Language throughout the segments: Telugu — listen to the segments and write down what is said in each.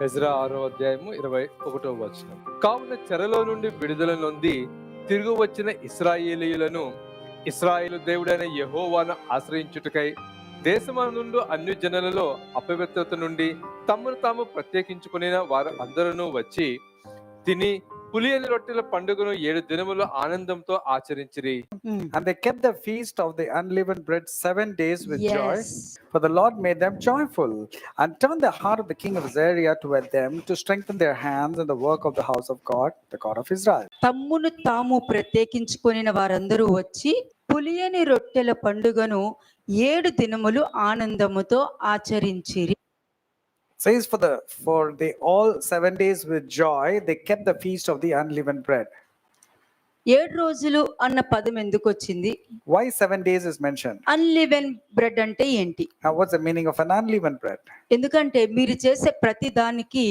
ఎజ్రా 6 అధ్యాయము 21 కావున చెరలో నుండి విడుదల నొంది తిరిగి వచ్చిన ఇశ్రాయేలీయులను ఇశ్రాయేలు దేవుడైన యెహోవాను ఆశ్రయించుటకై దేశమందు అన్ని జనులలో అపవిత్రత నుండి తమను తాము ప్రత్యేకించుకుని వారు అందరూ వచ్చి తిని పులియని రొట్టెల పండుగను 7 దినములు ఆనందంతో ఆచరించిరి. And they kept the feast of the unleavened bread 7 days with joy, Yes. for the Lord made them joyful, and turned the heart of the king of Assyria toward them, to strengthen their hands in the work of the house of God, the God of Israel. తమ్మును తాము ప్రత్యేకించుకొనిన వారందరూ వచ్చి పులియని రొట్టెల పండుగను 7 దినములు ఆనందముతో ఆచరించిరి. Says for the all 7 days with joy they kept the feast of the unleavened bread. 7 రోజులు అన్న పదం ఎందుకు వచ్చింది? Why 7 days is mentioned? అన్లివెన్ bread అంటే ఏంటి? And what's the meaning of an unleavened bread? ఎందుకంటే మీరు చేసే ప్రతి దానికి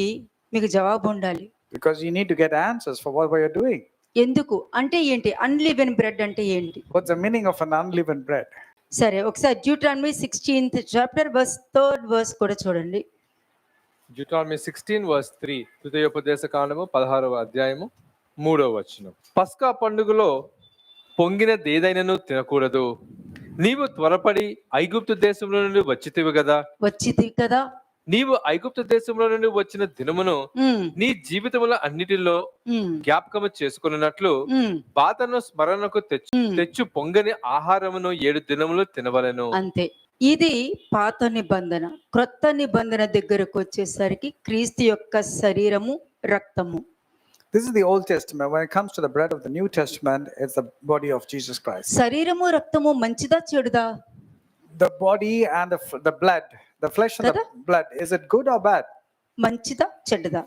మీకు జవాబు ఉండాలి. Because you need to get answers for what you're doing. ఎందుకు అంటే ఏంటి? అన్లివెన్ బ్రెడ్ అంటే ఏంటి? What's the meaning of an unleavened bread? సరే, ఒకసారి Deuteronomy 16th chapter verse 3rd verse కూడా చూడండి. డ్యూటరానమీ 16:3 ద్వితీయోపదేశ కాండము 16 పస్కా పండుగలో పొంగినదేదైనను తినకూడదు. నీవు త్వరపడి ఐగుప్తు దేశంలో నుండి వచ్చితివి కదా. నీవు ఐగుప్తు దేశంలో నుండి వచ్చిన దినమును నీ జీవితముల అన్నిటిలో జ్ఞాపకము చేసుకున్నట్లు బాధను స్మరణకు తెచ్చు పొంగని ఆహారమును 7 దినములు తినవలెను. అంతే. ఇది పాత నిబంధన. క్రొత్త నిబంధన దగ్గరకు వచ్చేసరికి క్రీస్తు యొక్క శరీరము రక్తము. This is the Old Testament. When it comes to the bread of the New Testament, it's the body of Jesus Christ. శరీరము రక్తము మంచిదా చెడుదా? The body and the blood, the flesh and the blood, is it good or bad? మంచిదా చెడుదా?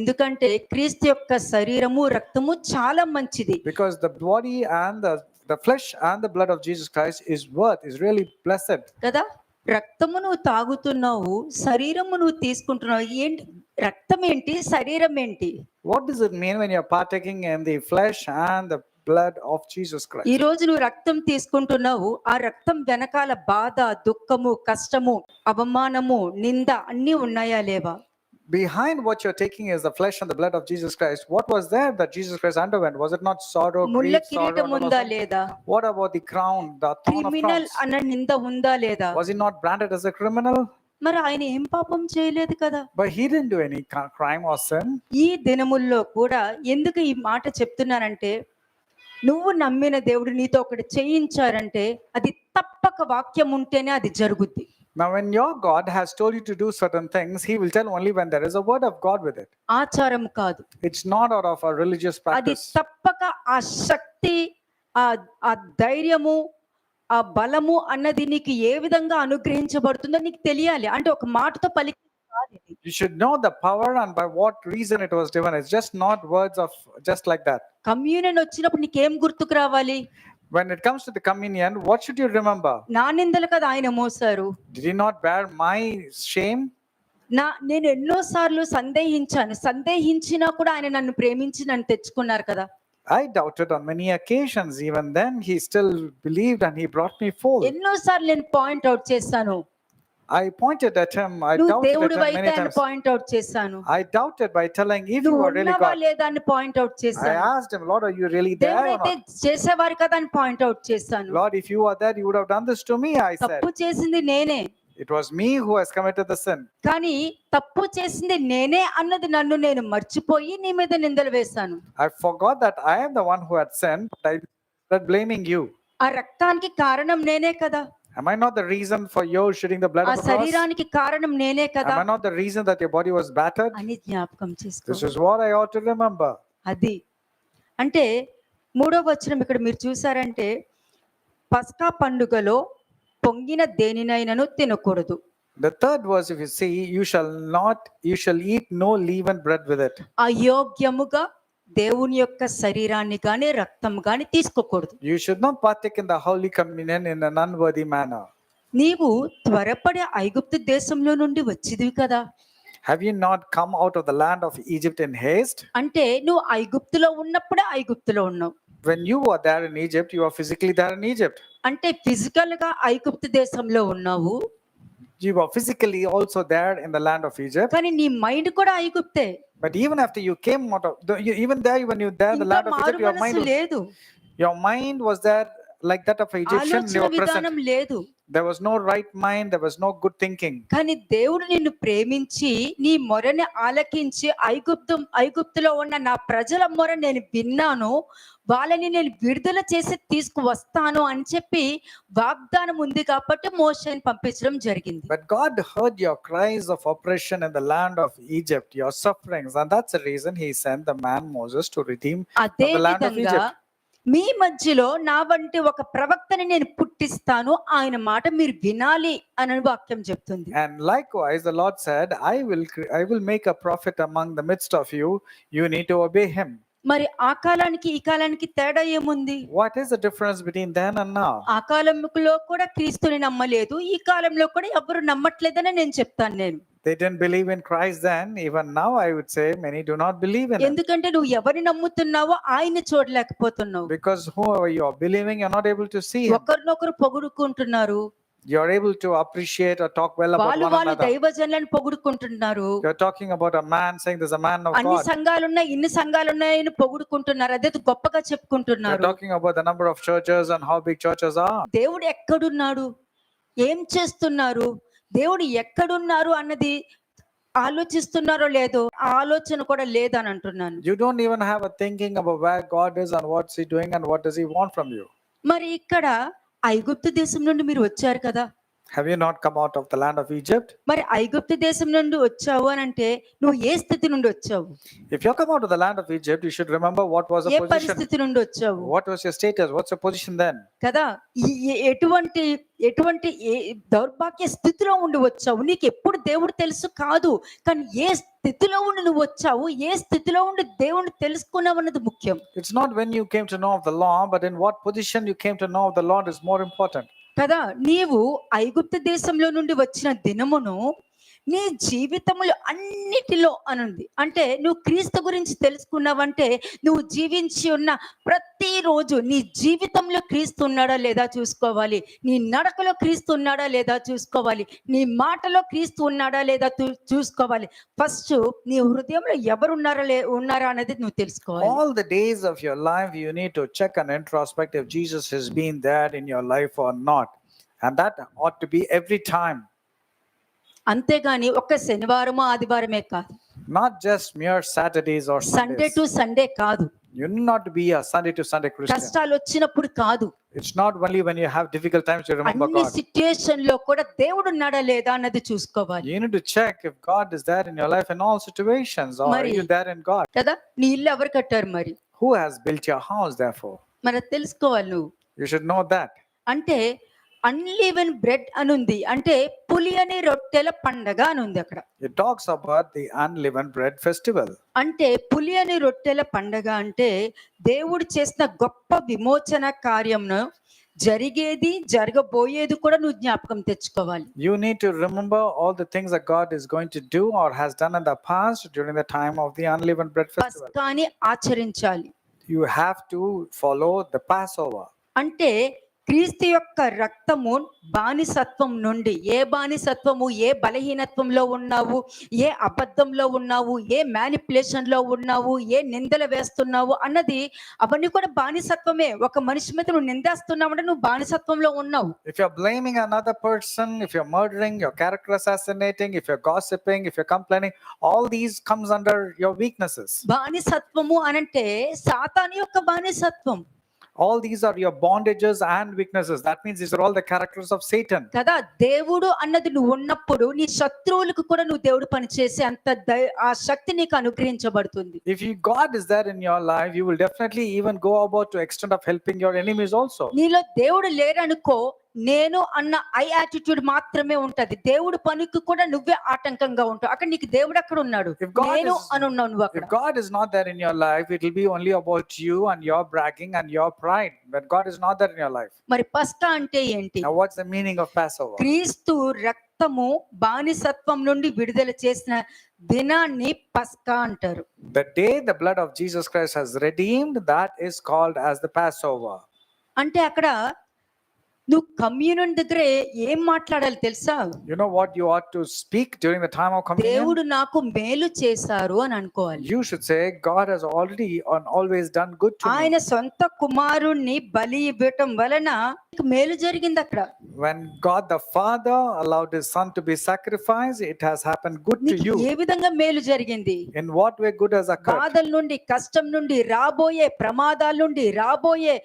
ఎందుకంటే క్రీస్తు యొక్క శరీరము రక్తము చాలా మంచిది. Because the body and the flesh and the blood of Jesus Christ is really blessed. కదా. రక్తము నువ్వు తాగుతున్నావు, శరీరము నువ్వు తీసుకుంటున్నావు. ఏంటి రక్తం ఏంటి, శరీరం ఏంటి? What does it mean when you're partaking in the flesh and the blood of Jesus Christ? ఈ రోజు నువ్వు రక్తం తీసుకుంటున్నావు, ఆ రక్తం వెనకాల బాధ, దుఃఖము, కష్టము, అవమానము, నింద అన్నీ ఉన్నాయా లేవా? Behind what you're taking is the flesh and the blood of Jesus Christ. What was there that Jesus Christ underwent? Was it not sorrow, ముళ్ళ grief, కిరీటం sorrow? ఉందా లేదా? What about the crown, the thorn of criminal crowns? అన్న నింద ఉందా లేదా? Was he not branded as a criminal? మరి ఆయన ఏం పాపం చేయలేదు కదా. But he didn't do any crime or sin. ఈ దినముల్లో కూడా ఎందుకు ఈ మాట చెప్తున్నానంటే, నువ్వు నమ్మిన దేవుడు నీతో ఒకటి చేయించారంటే అది తప్పక వాక్యం ఉంటేనే అది జరుగుద్ది. Now when your God has told you to do certain things, he will tell only when there is a word of God with it. ఆచారం కాదు. It's not out of a religious అది practice. తప్పక ఆ శక్తి, ఆ ధైర్యము, ఆ బలము అన్నది నీకు ఏ విధంగా అనుగ్రహించబడుతుందో నీకు తెలియాలి. అంటే ఒక మాటతో పలికి కాదు ఇది. You should know the power and by what reason it was given. It's just not words of just like that. Communion వచ్చినప్పుడు నీకేం గుర్తుకు రావాలి? When it comes to the communion, what should you remember? నా నిందలు కదా ఆయన మోసారు. Did he not bear my shame? నేను ఎన్నో సార్లు సందేహించినా కూడా ఆయన నన్ను ప్రేమించి నన్ను తెచ్చుకున్నారు కదా. I doubted on many occasions. Even then he still believed and he brought me forth. ఎన్నో సార్లు నేను పాయింట్ అవుట్ చేశాను. I pointed at him. I నువ్వు doubted at దేవుడు him many అయితే అని times. పాయింట్ అవుట్ చేశాను. I doubted by telling if you నువ్వు were really ఉన్నావా God. లేదా అని పాయింట్ అవుట్ I చేశాను. asked him, Lord, are you really there దేవుడు or అయితే not? చేసేవారు కదా అని పాయింట్ అవుట్ చేశాను. Lord, if you are there, you would have done this to me, I said. తప్పు చేసింది నేనే. It was me who has committed the sin. కానీ తప్పు చేసింది నేనే అన్నది నన్ను నేను మర్చిపోయి నీ మీద నిందలు వేశాను. I forgot that I am the one who had sinned, but I started blaming you. ఆ రక్తానికి కారణం నేనే కదా. Am I not the reason for your shedding the blood ఆ of the cross? శరీరానికి కారణం నేనే కదా Am I not the reason that your body was battered? అని జ్ఞాపకం చేసుకో. This is what I ought to remember. అది అంటే 3వ వచనం ఇక్కడ మీరు చూసారంటే, పస్కా పండుగలో పొంగిన దేనినైనను తినకూడదు. The third verse, if you see, you shall eat no leavened bread with it. అయోగ్యముగా దేవుని యొక్క శరీరాన్ని గాని రక్తం గాని తీసుకోకూడదు. You should not partake in the holy communion in an unworthy manner. నీవు త్వరపడి ఐగుప్తు దేశంలో నుండి వచ్చిదివి కదా. Have you not come out of the land of Egypt in haste? అంటే నువ్వు ఐగుప్తులో ఉన్నప్పుడే ఐగుప్తులో ఉన్నావు. When you were there in Egypt, you are physically there in Egypt. అంటే ఫిజికల్ గా ఐగుప్తు దేశంలో ఉన్నావు. You were physically also there in the land of Egypt. కానీ నీ మైండ్ కూడా ఐగుప్తే. But even after you came out of even there, when you were there in the ఇంకా land of మారు Egypt, మనసు లేదు, your mind was there like that of an Egyptian. You ఆలోచన were present. విధానం లేదు. There was no right mind. There was no good thinking. కానీ దేవుడు నిన్ను ప్రేమించి నీ మొరని ఆలకించి ఐగుప్తులో ఉన్న నా ప్రజల మొర నేను విన్నాను, వాళ్ళని నేను విడుదల చేసి తీసుకువస్తాను అని చెప్పి వాగ్దానం ఉంది కాబట్టి మోషేని పంపించడం జరిగింది. But God heard your cries of oppression in the land of Egypt, your sufferings, and that's the reason He sent the man Moses to redeem అదే from the land of విధంగా Egypt. మీ మధ్యలో నా వంటి ఒక ప్రవక్తని నేను పుట్టిస్తాను, ఆయన మాట మీరు వినాలి అని వాక్యం చెప్తుంది. And likewise, the Lord said, I will make a prophet among the midst of you. You need to obey him. మరి ఆ కాలానికి ఈ కాలానికి తేడా ఏముంది? What is the difference between then and now? ఆ కాలంలో కూడా క్రీస్తుని నమ్మలేదు, ఈ కాలంలో కూడా ఎవరు నమ్మట్లేదని నేను చెప్తాను. నేను They didn't believe in Christ then. Even now, I would say many do not believe in him. ఎందుకంటే నువ్వు ఎవరిని నమ్ముతున్నావో ఆయన చూడలేకపోతున్నావు. Because whoever you are believing, you're not able to see him. ఒకరినొకరు పొగుడుకుంటున్నారు, You're able to appreciate or talk well about వాళ్ళు one వాళ్ళు another. దైవజనులను పొగుడుకుంటున్నారు. You're talking about a man saying there's a man of అన్ని God. సంఘాలున్నాయి, ఇన్ని సంఘాలున్నాయని పొగుడుకుంటున్నారు, అదే గొప్పగా You're చెప్పుకుంటున్నారు. talking about the number of churches and how big churches are. దేవుడు ఎక్కడున్నాడు, ఏం చేస్తున్నారు, దేవుడు ఎక్కడున్నారు అన్నది ఆలోచిస్తున్నారో లేదో ఆ ఆలోచన కూడా లేదని అంటున్నాను. You don't even have a thinking about where God is and what's he doing and what does he want from you. మరి ఇక్కడ ఐగుప్తు దేశం నుండి మీరు వచ్చారు కదా, Have you not come out of the land of Egypt? మరి ఐగుప్తు దేశం నుండి వచ్చావు అని అంటే నువ్వు ఏ స్థితి నుండి వచ్చావు? If you come out of the land of Egypt, you should remember what was the A position. పరిస్థితి నుండి వచ్చావు What was your status? What's your position then? కదా? ఎటువంటి దౌర్భాగ్య స్థితిలో ఉండి వచ్చావు, నీకు ఎప్పుడు దేవుడు తెలుసు కాదు, కానీ ఏ స్థితిలో ఉండి నువ్వు వచ్చావు, ఏ స్థితిలో ఉండి దేవుణ్ణి తెలుసుకున్నావు అన్నది ముఖ్యం. It's not when you came to know of the law, but in what position you came to know of the Lord is more important. కదా? నీవు ఐగుప్తు దేశంలో నుండి వచ్చిన దినమును నీ జీవితములు అన్నిటిలో అనుంది. అంటే నువ్వు క్రీస్తు గురించి తెలుసుకున్నావంటే నువ్వు జీవించి ఉన్న ప్రతిరోజు నీ జీవితంలో క్రీస్తు ఉన్నాడా లేదా చూసుకోవాలి, నీ నడకలో క్రీస్తు ఉన్నాడా లేదా చూసుకోవాలి, నీ మాటలో క్రీస్తు ఉన్నాడా లేదా చూసుకోవాలి. ఫస్ట్ నీ హృదయంలో ఎవరు ఉన్నారా అనేది నువ్వు తెలుసుకోవాలి. All the days of your life, you need to check and introspect if Jesus has been there in your life or not. And that ought to be every time. అంతేగాని ఒక్క శనివారము ఆదివారమే కాదు, Not just mere Saturdays or Sunday Sundays. To Sunday కాదు, You need not to be a Sunday to Sunday Christian. కష్టాలు వచ్చినప్పుడు కాదు, It's not only when you have difficult times you remember అన్ని God. సిచ్యుయేషన్ లో కూడా దేవుడు ఉన్నాడా లేదా అన్నది చూసుకోవాలి. You need to check if God is there in your life in all situations, or are Mari. you there in God? కదా? నీ ఇల్లు ఎవరు కట్టారు మరి? Who has built your house, therefore? మరి అది తెలుసుకోవాలి నువ్వు. You should know that. అంటే అన్లీవెన్ బ్రెడ్ అనుంది, అంటే పులియని రొట్టెల పండగ అనుంది అక్కడ. It talks about the unleavened bread festival. అంటే పులియని రొట్టెల పండగ అంటే దేవుడు చేసిన గొప్ప విమోచన కార్యంను జరిగేది జరగబోయేది కూడా నువ్వు జ్ఞాపకం తెచ్చుకోవాలి. You need to remember all the things that God is going to do or has done in the past during the time of the unleavened bread festival. పస్కాని ఆచరించాలి. You have to follow the Passover. అంటే క్రీస్తు యొక్క రక్తము బానిసత్వం నుండి, ఏ బానిసత్వము, ఏ బలహీనత్వంలో ఉన్నావు, ఏ అబద్ధంలో ఉన్నావు, ఏ మ్యానిపులేషన్ లో ఉన్నావు, ఏ నిందలు వేస్తున్నావు అన్నది అవన్నీ కూడా బానిసత్వమే. ఒక మనిషి మీద నువ్వు నిందేస్తున్నావు అంటే నువ్వు బానిసత్వంలో ఉన్నావు. If you're blaming another person, if you're murdering, you're character assassinating, if you're gossiping, if you're complaining, all these comes under your weaknesses. బానిసత్వము అనంటే సాతాను యొక్క బానిసత్వం All these are your bondages and weaknesses. That means these are all the characters of Satan. కదా? దేవుడు అన్నది నువ్వు ఉన్నప్పుడు నీ శత్రువులకు కూడా నువ్వు దేవుడు పనిచేసే అంత ఆ శక్తి నీకు అనుగ్రహించబడుతుంది. If God is there in your life, you will definitely even go about to extent of helping your enemies also. నీలో దేవుడు లేరనుకో, నేను అన్న ఐ యాటిట్యూడ్ మాత్రమే ఉంటది. దేవుడు పనికి కూడా నువ్వే ఆటంకంగా ఉంటావు. అక్కడ నీకు దేవుడు అక్కడ ఉన్నాడు, నేను అని ఉన్నావు నువ్వు అక్కడ. If God is not there in your life, it will be only about you and your bragging and your pride. But God is not there in your life. మరి పస్కా అంటే ఏంటి? Now what's the meaning of Passover? క్రీస్తు రక్తము బానిసత్వం నుండి విడుదల చేసిన దినాన్ని పస్కా అంటారు. The day the blood of Jesus Christ has redeemed, that is called as the Passover. అంటే అక్కడ నువ్వు కమ్యూనియన్ దగ్గర ఏం మాట్లాడాలి తెలుసా? You know what you ought to speak during the time of communion? దేవుడు నాకు మేలు చేశారు అని అనుకోవాలి. You should say, God has already and always done good to me. ఆయన సొంత కుమారుణ్ణి బలి ఇవ్వటం వలన నీకు మేలు జరిగింది అక్కడ. When God the Father allowed his son to be sacrificed, it has happened good to నీకు you. ఏ విధంగా మేలు జరిగింది? In what way good has occurred? బాధల నుండి, కష్టం నుండి, రాబోయే ప్రమాదాల నుండి, రాబోయే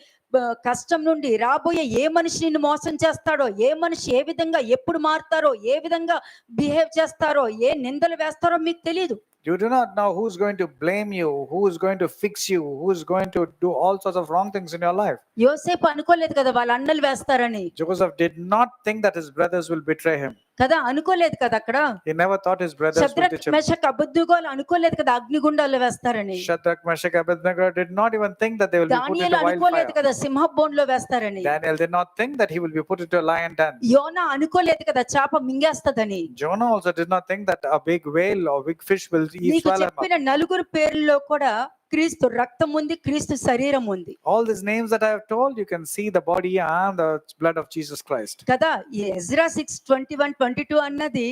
కష్టం నుండి, రాబోయే ఏ మనిషి నిన్ను మోసం చేస్తాడో, ఏ మనిషి ఏ విధంగా ఎప్పుడు మారుతారో, ఏ విధంగా బిహేవ్ చేస్తారో, ఏ నిందలు వేస్తారో మీకు తెలియదు. You do not know who's going to blame you, who's going to fix you, who's going to do all sorts of wrong things in your life. యోసేపు అనుకోలేదు కదా వాళ్ళ అన్నలు వేస్తారని. Joseph did not think that his brothers will betray him. కదా, అనుకోలేదు కదా అక్కడ. He never thought his brothers would Shadrach betray him. Meshach అబేద్నెగోలు అనుకోలేదు కదా అగ్నిగుండాల్లో వేస్తారని. Shadrach, Meshach, Abednego did not even think that they will be put దానియేలు into అనుకోలేదు wildfire. కదా సింహబోన్లో వేస్తారని. Daniel did not think that he will be put into a lion den. యోనా అనుకోలేదు కదా చేప మింగేస్తదని. Jonah also did not think that a big whale or big fish will eat నీకు swallow him up. చెప్పిన నలుగురు పేర్లలో కూడా క్రీస్తు రక్తం ఉంది, క్రీస్తు శరీరం ఉంది All these names that I have told, you can see the body and the blood of Jesus Christ. కదా. ఈ ఎజ్రా 6:21-22 అన్నది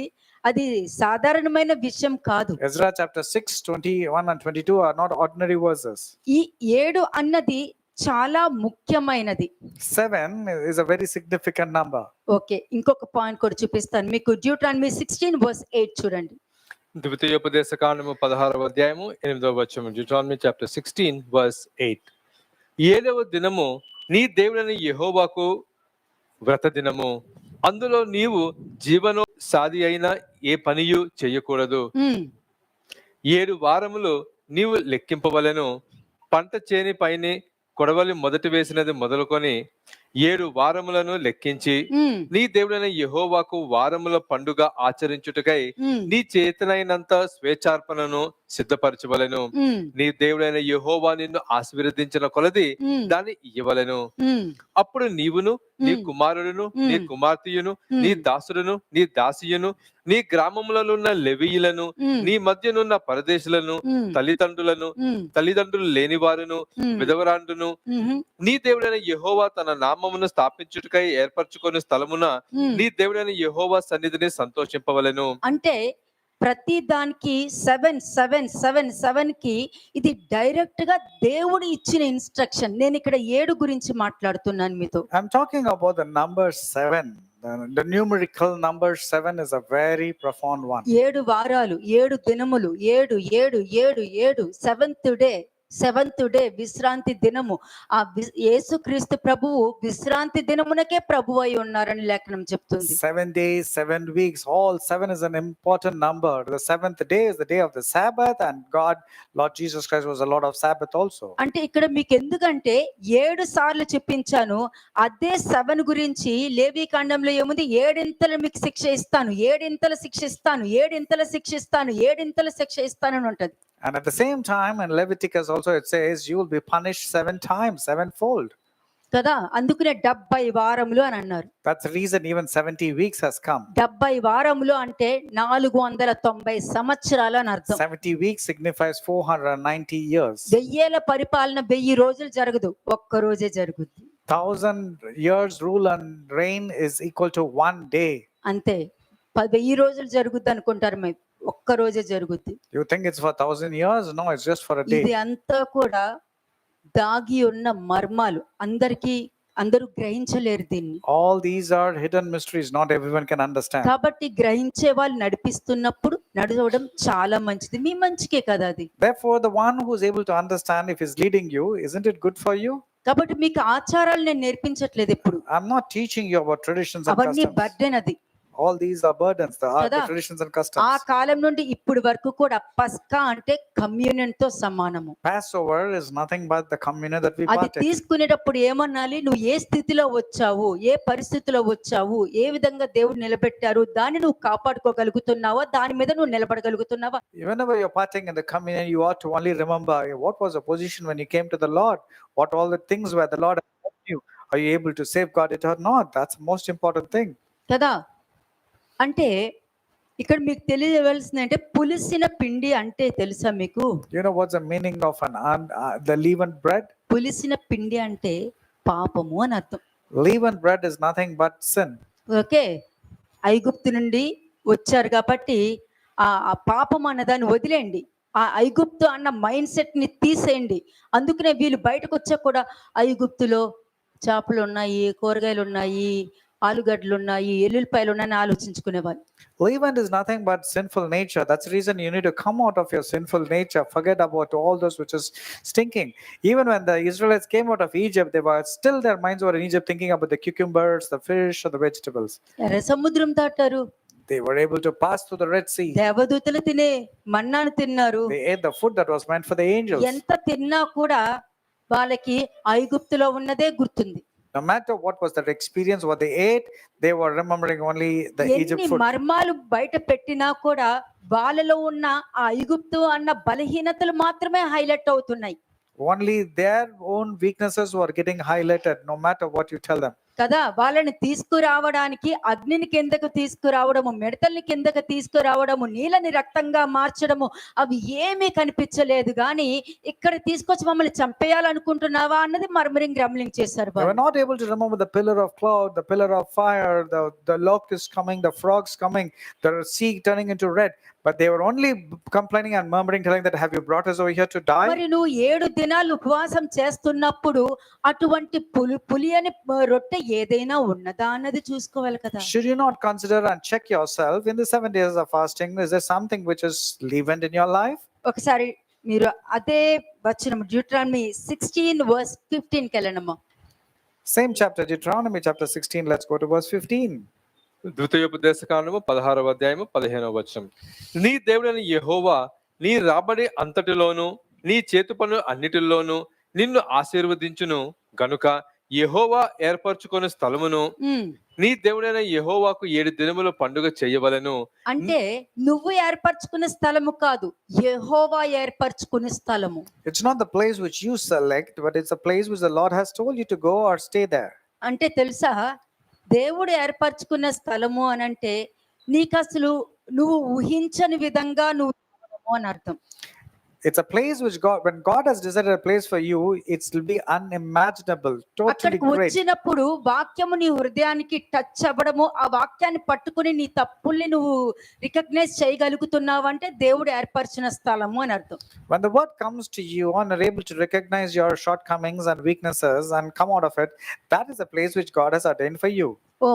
అది సాధారణమైన విషయం కాదు. Ezra chapter 6, 21 and 22 are not ordinary verses. ఈ 7 అన్నది చాలా ముఖ్యమైనది. 7 is a very significant number. Okay, ఇంకొక పాయింట్ కూడా చూపిస్తాను మీకు. డ్యూటరానమీ 16:8 చూడండి. ద్వితీయోపదేశ కాండము 16వ అధ్యాయము 8వ వచనము. Deuteronomy chapter 16:8. 7వ దినము నీ దేవుడైన యెహోవాకు వ్రత దినము, అందులో నీవు జీవనోపాధి అయిన ఏ పనియు చేయకూడదు. 7 వారములు నీవు లెక్కింపవలెను. పంట చేని పైన కొడవలి మొదటి వేసినది మొదలుకొని 7 వారములను లెక్కించి నీ దేవుడైన యెహోవాకు వారముల పండుగ ఆచరించుటకై నీ చేతనైనంత స్వేచ్ఛార్పణను సిద్ధపరచవలెను. నీ దేవుడైన యెహోవా నిన్ను ఆశీర్వదించిన కొలది దాన్ని ఇయ్యవలెను. అప్పుడు నీవును, నీ కుమారుడును, నీ కుమార్తెయును, నీ దాసుడును, నీ దాసియును, నీ గ్రామములనున్న లెవీయులను, నీ మధ్యనున్న పరదేశులను, తల్లిదండ్రులు లేని వారును, విధవరాండును, నీ దేవుడైన యెహోవా తన నామమును స్థాపించుటకై ఏర్పరచుకుని స్థలమున నీ దేవుడైన యెహోవా సన్నిధిని సంతోషింపవలెను. అంటే ప్రతి దానికి 7 కి ఇది డైరెక్ట్ గా దేవుడు ఇచ్చిన ఇన్స్ట్రక్షన్. నేను ఇక్కడ 7 గురించి మాట్లాడుతున్నాను మీతో. I'm talking about the number 7. The numerical number 7 is a very profound one. 7 వారాలు, 7 దినములు, 7 సెవెంత్ డే విశ్రాంతి దినము. ఆ యేసుక్రీస్తు ప్రభువు విశ్రాంతి దినమునకే ప్రభువు అయి ఉన్నారని లేఖనం చెప్తుంది. 7 days, 7 weeks, all 7 is an important number. The 7th day is the day of the Sabbath, and Lord Jesus Christ was a Lord of Sabbath also. అంటే ఇక్కడ మీకు ఎందుకంటే 7 సార్లు చెప్పించాను. అదే 7 గురించి లేవి కాండంలో ఏముంది? 7 మీకు శిక్ష ఇస్తాను, 7 శిక్ష ఇస్తాను, 7 శిక్ష ఇస్తాను అని ఉంటది. And at the same time in Leviticus also it says you will be punished 7 times, 7-fold. కదా, అందుకనే 70 వారములు అని అన్నారు. That's the reason even 70 weeks has come. 70 వారములు అంటే 490 సంవత్సరాలు అని అర్థం. 70 weeks signifies 490 years. 1000 పరిపాలన 1000 రోజులు జరగదు, ఒక్క రోజే జరుగుద్ది. 1000 years rule and reign is equal to 1 day. అంతే. 1000 రోజులు జరుగుద్ది అనుకుంటారు మీరు, ఒక్క రోజే జరుగుద్ది. You think it's for 1000 years? No, it's just for a day. ఇది అంతా కూడా దాగి ఉన్న మర్మాలు. అందరూ గ్రహించలేరు దీన్ని. All these are hidden mysteries, not everyone can understand. కాబట్టి గ్రహించే వాళ్ళు నడిపిస్తున్నప్పుడు నడవడం చాలా మంచిది, మీ మంచికే కదా అది. Therefore the one who is able to understand if he's leading you, isn't it good for you? కాబట్టి మీకు ఆచారాలు నేను నేర్పించట్లేదు ఎప్పుడు. I'm not teaching you about traditions and అవన్నీ customs. బర్డెన్ అది. All these are burdens, the traditions and customs. ఆ కాలం నుండి ఇప్పుడు వరకు కూడా పస్కా అంటే కమ్యూనియన్ తో సమానము. Passover is nothing but the communion that we అది partake. తీసుకునేటప్పుడు ఏమనాలి? నువ్వు ఏ స్థితిలో వచ్చావు, ఏ పరిస్థితిలో వచ్చావు, ఏ విధంగా దేవుడు నిలబెట్టారు, దాన్ని నువ్వు కాపాడుకోగలుగుతున్నావా, దాని మీద నువ్వు నిలబడగలుగుతున్నావా? Whenever you're partaking in the communion, you ought to only remember what was the position when you came to the Lord, what all the things were the Lord has helped you. Are you able to safeguard it or not? That's the most important thing. కదా. అంటే ఇక్కడ మీకు తెలియవలసింది అంటే పులిసిన పిండి అంటే తెలుసా మీకు? You know what's the meaning of the leavened bread? పులిసిన పిండి అంటే పాపము అని అర్థం. Leavened bread is nothing but sin. Okay, ఐగుప్తు నుండి వచ్చారు కాబట్టి ఆ పాపం అన్న దాన్ని వదిలేయండి. ఆ ఐగుప్తు అన్న మైండ్ సెట్ ని తీసేయండి. అందుకనే వీళ్ళు బయటకు వచ్చాక కూడా ఐగుప్తులో చేపలు ఉన్నాయి, కూరగాయలు ఉన్నాయి, ఆలుగడ్డలు ఉన్నాయి, ఎల్లుల్లిపాయలు ఉన్నాయని ఆలోచించుకునేవాళ్ళు. Leavened is nothing but sinful nature. That's the reason you need to come out of your sinful nature. Forget about all those which is stinking. Even when the Israelites came out of Egypt, they were still, their minds were in Egypt thinking about the cucumbers, the fish, or the vegetables. ఎర్ర సముద్రం దాటారు, They were able to pass through the Red Sea. దేవదూతలు తినే మన్నాను తిన్నారు. They ate the food that was meant for the angels. ఎంత తిన్నా కూడా వాళ్ళకి ఐగుప్తులో ఉన్నదే గుర్తుంది. No matter what was that experience, what they ate, they were remembering only the Egypt ఎన్ని food. మర్మాలు బయట పెట్టినా కూడా వాళ్ళలో ఉన్న ఆ ఐగుప్తు అన్న బలహీనతలు మాత్రమే హైలైట్ అవుతున్నాయి Only their own weaknesses were getting highlighted, no matter what you tell them. కదా. వాళ్ళని తీసుకురావడానికి అగ్నిని కిందకు తీసుకురావడము, మిడతల్ని కిందకు తీసుకురావడము, నీళ్ళని రక్తంగా మార్చడము అవి ఏమీ కనిపించలేదు. కానీ ఇక్కడ తీసుకొచ్చి మమ్మల్ని చంపేయాలనుకుంటున్నావా అన్నది మర్మరింగ్ గ్రమ్లింగ్ చేశారు. They were not able to remember the pillar of cloud, the pillar of fire, the locust coming, the frogs coming, the sea turning into red. But they were only complaining and murmuring, telling that, have you brought us over here to die? మరి నువ్వు 7 దినాలు ఉపవాసం చేస్తున్నప్పుడు అటువంటి పులి అని రొట్టె ఏదైనా ఉన్నదా అన్నది చూసుకోవాలి కదా. Should you not consider and check yourself in the 7 days of fasting? Is there something which is leavened in your life? ఒకసారి మీరు అదే వచనం డ్యూటరానమీ 16:15 కి వెళ్ళండమ్మా. Same chapter, Deuteronomy chapter 16. Let's go to verse 15. ద్వితీయోపదేశకాండము 16వ అధ్యాయము 15వ వచనం. నీ దేవుడైన యెహోవా నీ రాబడి అంతటిలోను నీ చేతి పనులు అన్నిటిలోను నిన్ను ఆశీర్వదించును గనుక యెహోవా ఏర్పరచుకున్న స్థలమును నీ దేవుడైన యెహోవాకు 7 దినములు పండుగ చేయవలెను. అంటే నువ్వు ఏర్పరచుకున్న స్థలము కాదు, యెహోవా ఏర్పరచుకున్న స్థలము. It's not the place which you select, but it's a place which the Lord has told you to go or stay there. అంటే తెలుసా, దేవుడు ఏర్పరచుకున్న స్థలము అని అంటే నీకు అసలు నువ్వు ఊహించని విధంగా నువ్వు అని అర్థం. It's a place which when God has decided a place for you, it will be unimaginable, totally అక్కడికి great. వచ్చినప్పుడు వాక్యము నీ హృదయానికి టచ్ అవ్వడము, ఆ వాక్యాన్ని పట్టుకుని నీ తప్పుల్ని నువ్వు రికగ్నైజ్ చేయగలుగుతున్నావు అంటే దేవుడు ఏర్పరిచిన స్థలము అని అర్థం. When the word comes to you and are able to recognize your shortcomings and weaknesses and come out of it, that is the place which God has ordained for you. ఓ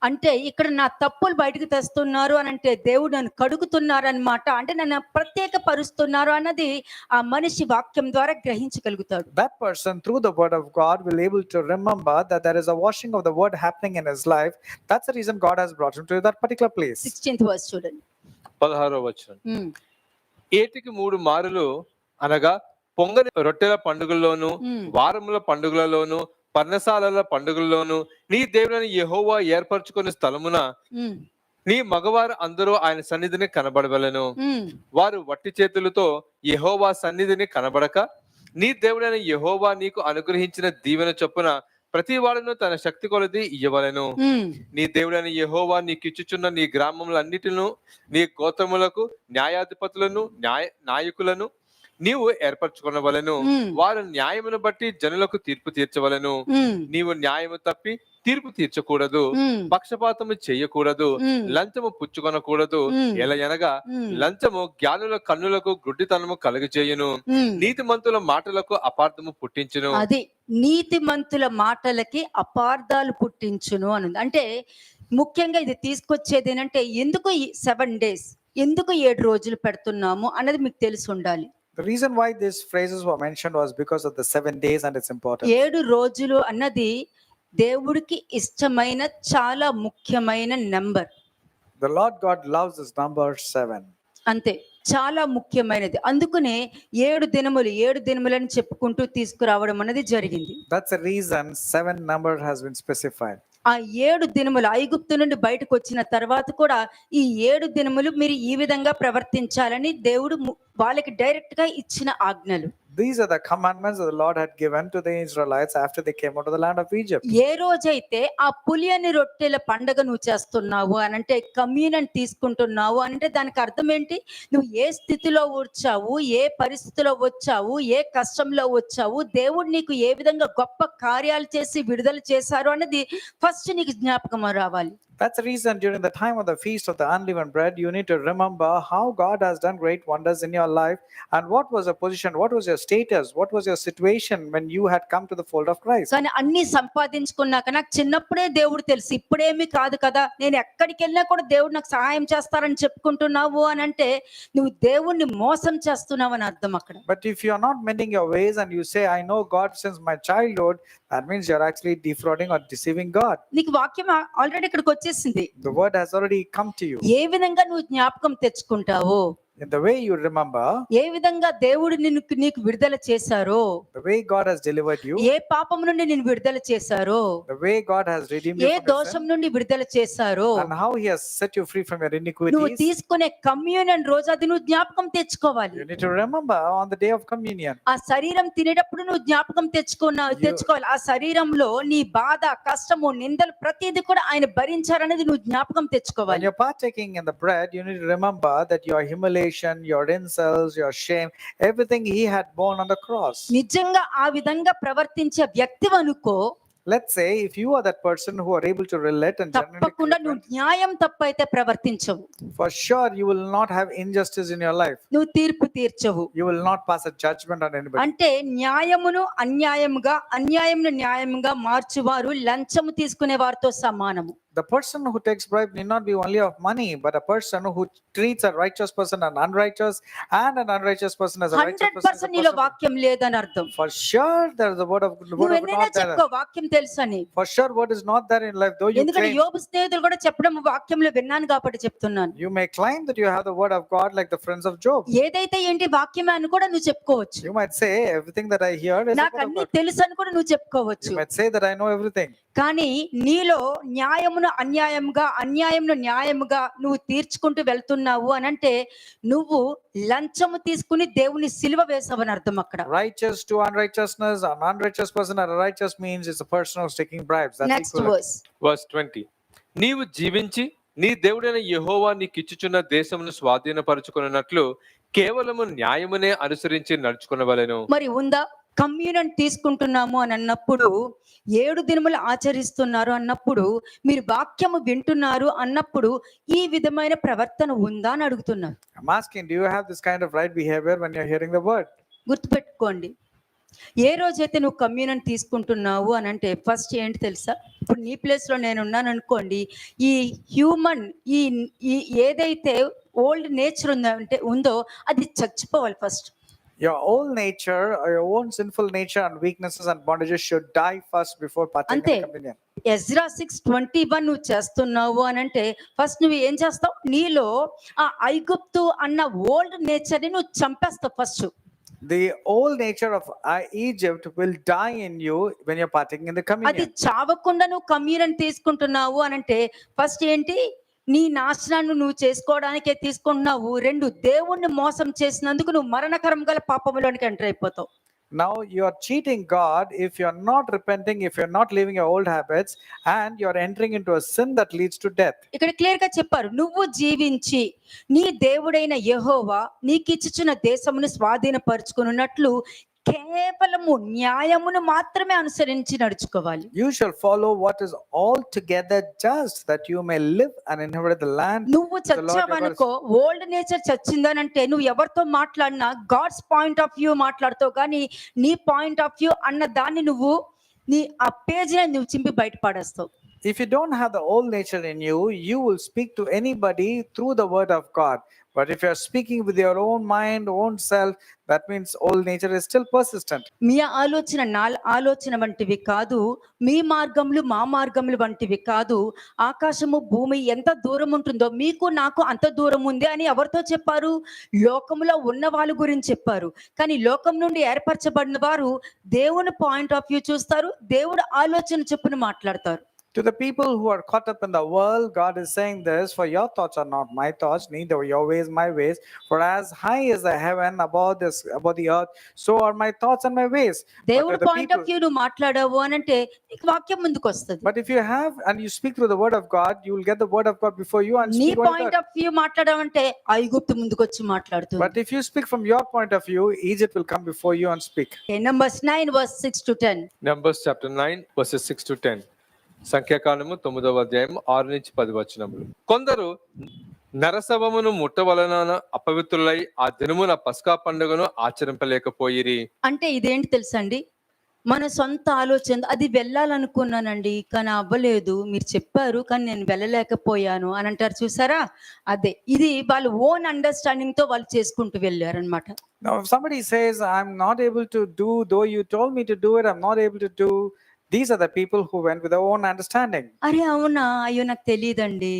అంటే ఇక్కడ నా తప్పులు బయటకు తెస్తున్నారు అని అంటే దేవుడు నన్ను కడుగుతున్నారు అన్నమాట. అంటే నన్ను ప్రత్యేక పరుస్తున్నారు అన్నది ఆ మనిషి వాక్యం ద్వారా గ్రహించగలుగుతాడు. That person through the word of God will able to remember that there is a washing of the word happening in his life. That's the reason God has brought him to that particular place. 16th verse చూడండి. 16వ వచనం. ఏటికి 3 మారులు అనగా పొంగని రొట్టెల పండుగల్లోను వారముల పండుగలలోను పర్ణశాలల పండుగల్లోను నీ దేవుడైన యెహోవా ఏర్పరచుకున్న స్థలమున నీ మగవారు అందరూ ఆయన సన్నిధిని కనబడవలెను. వారు వట్టి చేతులతో యెహోవా సన్నిధిని కనబడక నీ దేవుడైన యెహోవా నీకు అనుగ్రహించిన దీవెన చొప్పున ప్రతి వాడును తన శక్తి కొలది ఇయ్యవలెను. నీ దేవుడైన యెహోవా నీకిచ్చుచున్న నీ గ్రామములన్నిటిను నీ గోత్రములకు న్యాయాధిపతులను నాయకులను నీవు ఏర్పరచుకొనవలెను. వారు న్యాయమును బట్టి జనులకు తీర్పు తీర్చవలెను. నీవు న్యాయము తప్పి తీర్పు తీర్చకూడదు, పక్షపాతము చేయకూడదు, లంచము పుచ్చుకొనకూడదు. ఎలయనగా లంచము జ్ఞానుల కన్నులకు గుడ్డితనము కలుగజేయును, నీతిమంతుల మాటలకు అపార్థము పుట్టించును. అది నీతిమంతుల మాటలకి అపార్థాలు పుట్టించును అని. అంటే ముఖ్యంగా ఇది తీసుకొచ్చేది ఏంటంటే ఎందుకు 7 days, ఎందుకు 7 రోజులు పెడుతున్నాము అన్నది మీకు తెలిసి ఉండాలి. The reason why these phrases were mentioned was because of the 7 days and its importance. 7 రోజులు అన్నది దేవుడికి ఇష్టమైన చాలా ముఖ్యమైన number. The Lord God loves this number 7. అంతే, చాలా ముఖ్యమైనది. అందుకనే 7 దినములని చెప్పుకుంటూ తీసుకురావడం అనేది జరిగింది. That's the reason 7 number has been specified. ఆ 7 దినములు ఐగుప్తు నుండి బయటకు వచ్చిన తర్వాత కూడా ఈ 7 దినములు మీరు ఈ విధంగా ప్రవర్తించాలని దేవుడు వాళ్ళకి డైరెక్ట్ గా ఇచ్చిన ఆజ్ఞలు. These are the commandments that the Lord had given to the Israelites after they came out of the land of Egypt. ఏ రోజైతే ఆ పులియని రొట్టెల పండగ నువ్వు చేస్తున్నావు అని అంటే కమ్యూనియన్ తీసుకుంటున్నావు అంటే దానికి అర్థం ఏంటి? నువ్వు ఏ స్థితిలో వచ్చావు, ఏ పరిస్థితిలో వచ్చావు, ఏ కష్టంలో వచ్చావు, దేవుడు నీకు ఏ విధంగా గొప్ప కార్యాలు చేసి విడుదల చేశారు అన్నది ఫస్ట్ నీకు జ్ఞాపకం రావాలి. That's the reason during the time of the feast of the unleavened bread, you need to remember how God has done great wonders in your life and what was your position, what was your status, what was your situation when you had come to the fold of Christ. కానీ అన్ని సంపాదించుకున్నాక నాకు చిన్నప్పుడే దేవుడు తెలుసు, ఇప్పుడేమి కాదు కదా, నేను ఎక్కడికి వెళ్ళినా కూడా దేవుడు నాకు సహాయం చేస్తారని చెప్పుకుంటున్నావు అని అంటే నువ్వు దేవుణ్ణి మోసం చేస్తున్నావు అని అర్థం అక్కడ. But if you are not mending your ways and you say, I know God since my childhood, that means you're actually defrauding or deceiving God. నీకు వాక్యం ఆల్రెడీ ఇక్కడికి వచ్చేసింది. The word has already come to you. ఏ విధంగా నువ్వు జ్ఞాపకం తెచ్చుకుంటావో, In the way you remember, ఏ విధంగా దేవుడు నీకు విడుదల చేశారో, the way God has delivered you, ఏ పాపం నుండి నేను విడుదల చేశారో, the way God has redeemed A you from your దోషం sin, నుండి విడుదల చేశారో, and how He has set you free from your నువ్వు iniquities. తీసుకునే కమ్యూనియన్ రోజు అది నువ్వు జ్ఞాపకం తెచ్చుకోవాలి. You need to remember on the day of communion. ఆ శరీరం తినేటప్పుడు నువ్వు జ్ఞాపకం తెచ్చుకోవాలి. ఆ శరీరంలో నీ బాధ, కష్టము, నిందలు ప్రతిదీ కూడా ఆయన భరించారనేది నువ్వు జ్ఞాపకం When తెచ్చుకోవాలి. you're partaking in the bread, you need to remember that your humiliation, your insults, your shame, everything He had borne on the cross. నిజంగా ఆ విధంగా ప్రవర్తించే వ్యక్తి అనుకో, Let's say if you are that person who are able to relate and genuinely తప్పకుండా నువ్వు న్యాయం తప్పైతే ప్రవర్తించవు, for sure you will not have injustice in your life. నువ్వు తీర్పు తీర్చవు. You will not pass a judgment on anybody. అంటే న్యాయమును అన్యాయముగా, అన్యాయమును న్యాయముగా మార్చువారు లంచము తీసుకునే వారితో సమానము. The person who takes bribe need not be only of money, but a person who treats a righteous person an unrighteous and an unrighteous person as a righteous person. 100% నీలో వాక్యం లేదని అర్థం. For sure there is a word of నువ్వు ఎన్నైనా not there. చెప్పుకో వాక్యం తెలుసని. For sure word is not there in life, though you ఎందుకంటే claim. యోబు స్నేహితులు కూడా చెప్పడం వాక్యంలో విన్నాను కాబట్టి చెప్తున్నాను. You may claim that you have the word of God like the friends of Job. ఏదైతే ఏంటి వాక్యమే అని కూడా నువ్వు చెప్పుకోవచ్చు. You might say everything that I hear is the నాకు word of అన్ని God. తెలుసు అని కూడా నువ్వు చెప్పుకోవచ్చు. You might say that I know everything. కానీ నీలో న్యాయమును అన్యాయముగా, అన్యాయమును న్యాయముగా నువ్వు తీర్చుకుంటూ వెళ్తున్నావు అనంటే నువ్వు లంచము తీసుకుని దేవుని సిలువ వేసావని అర్థం అక్కడ. Righteous to unrighteousness, an unrighteous person and a righteous means it's a person who's taking bribes. That's next equivalent. Verse. Verse 20. నీవు జీవించి నీ దేవుడైన యెహోవా నీకిచ్చుచున్న దేశమును స్వాధీనపరచుకున్నట్లు కేవలము న్యాయమునే అనుసరించి నడుచుకునవలెను. మరి ఉందా? కమ్యూనియన్ తీసుకుంటున్నాము అని అన్నప్పుడు, 7 దినములు ఆచరిస్తున్నారు అన్నప్పుడు, మీరు వాక్యము వింటున్నారు అన్నప్పుడు ఈ విధమైన ప్రవర్తన ఉందా అని అడుగుతున్నారు. I'm asking, do you have this kind of right behavior when you're hearing the word? గుర్తుపెట్టుకోండి, ఏ రోజైతే నువ్వు కమ్యూనియన్ తీసుకుంటున్నావు అని అంటే ఫస్ట్ ఏంటి తెలుసా? ఇప్పుడు నీ ప్లేస్ లో నేను ఉన్నాను అనుకోండి, ఈ హ్యూమన్ ఈ ఏదైతే ఓల్డ్ నేచర్ ఉందో అది చచ్చిపోవాలి first. Your old nature or your own sinful nature and weaknesses and bondages should die first before partaking Ante. in communion. Ezra 6:21 నువ్వు చేస్తున్నావు అని అంటే ఫస్ట్ నువ్వు ఏం చేస్తావు? నీలో ఆ ఐగుప్తు అన్న ఓల్డ్ నేచర్ ని నువ్వు చంపేస్తావు first. The old nature of Egypt will die in you when you're partaking in the అది communion. చావకుండా నువ్వు కమ్యూనియన్ తీసుకుంటున్నావు అని అంటే ఫస్ట్ ఏంటి? నీ నాశనాన్ని నువ్వు చేసుకోవడానికే తీసుకుంటున్నావు. 2 దేవుణ్ణి మోసం చేసినందుకు నువ్వు మరణకరం గల పాపములోనికి ఎంటర్ అయిపోతావు. Now you are cheating God if you are not repenting, if you are not leaving your old habits, and you are entering into a sin that leads to death. ఇక్కడ క్లియర్ గా చెప్పారు, నువ్వు జీవించి నీ దేవుడైన యెహోవా నీకిచ్చుచున్న దేశమును స్వాధీనపరచుకున్నట్లు కేవలము న్యాయమును మాత్రమే అనుసరించి నడుచుకోవాలి. You shall follow what is altogether just, that you may live and inherit the land. నువ్వు చచ్చావనుకో, ఓల్డ్ నేచర్ చచ్చిందనంటే నువ్వు ఎవరితో మాట్లాడినా గాడ్స్ పాయింట్ ఆఫ్ వ్యూ మాట్లాడుతావు, కానీ నీ పాయింట్ ఆఫ్ వ్యూ అన్న దాన్ని నువ్వు నీ ఆ పేజీని నువ్వు చింపి బయట పాడేస్తావు. If you don't have the old nature in you, you will speak to anybody through the word of God. But if you are speaking with your own mind, own self, that means old nature is still persistent. మీ ఆలోచన నా ఆలోచన వంటివి కాదు, మీ మార్గములు మా మార్గములు వంటివి కాదు. ఆకాశము భూమి ఎంత దూరం ఉంటుందో మీకు నాకు అంత దూరం ఉంది అని ఎవరితో చెప్పారు? లోకములో ఉన్న వాళ్ళ గురించి చెప్పారు. కానీ లోకం నుండి ఏర్పరచబడిన వారు దేవుని పాయింట్ ఆఫ్ వ్యూ చూస్తారు, దేవుడు ఆలోచన చొప్పున మాట్లాడతారు. To the people who are caught up in the world, God is saying this: for your thoughts are not my thoughts, neither your ways my ways. For as high as the heaven above the earth, so are my thoughts and my ways. But to దేవుడి the point of people, view నువ్వు మాట్లాడావు అని అంటే నీకు వాక్యం ముందుకు వస్తుంది. but if you have and you speak through the word of God, you will get the word of God before you and నీ speak only point that. Of view మాట్లాడావంటే ఐగుప్తు ముందుకు వచ్చి మాట్లాడుతుంది. But if you speak from your point of view, Egypt will come before you and speak. Numbers 9 verse 6 to 10. Numbers chapter 9 verses 6 to 10. సంఖ్యాకాండము 9వ అధ్యాయం 6 నుంచి 10 వచనములు. కొందరు నరసవమును ముట్టవలన అపవిత్రులై ఆ దినమున పస్కా పండుగను ఆచరింపలేకపోయిరి. అంటే ఇదేంటి తెలుసండి, మన సొంత ఆలోచన అది వెళ్ళాలనుకున్నానండి కానీ అవ్వలేదు, మీరు చెప్పారు కానీ నేను వెళ్ళలేకపోయాను అని అంటారు చూసారా, అదే ఇది వాళ్ళు ఓన్ అండర్స్టాండింగ్ తో వాళ్ళు చేసుకుంటూ వెళ్ళారనమాట. Now, if somebody says, I'm not able to do, though you told me to do it, I'm not able to do, these are the people who went with their own understanding. అరే అవునా, అయ్యో నాకు తెలియదండి,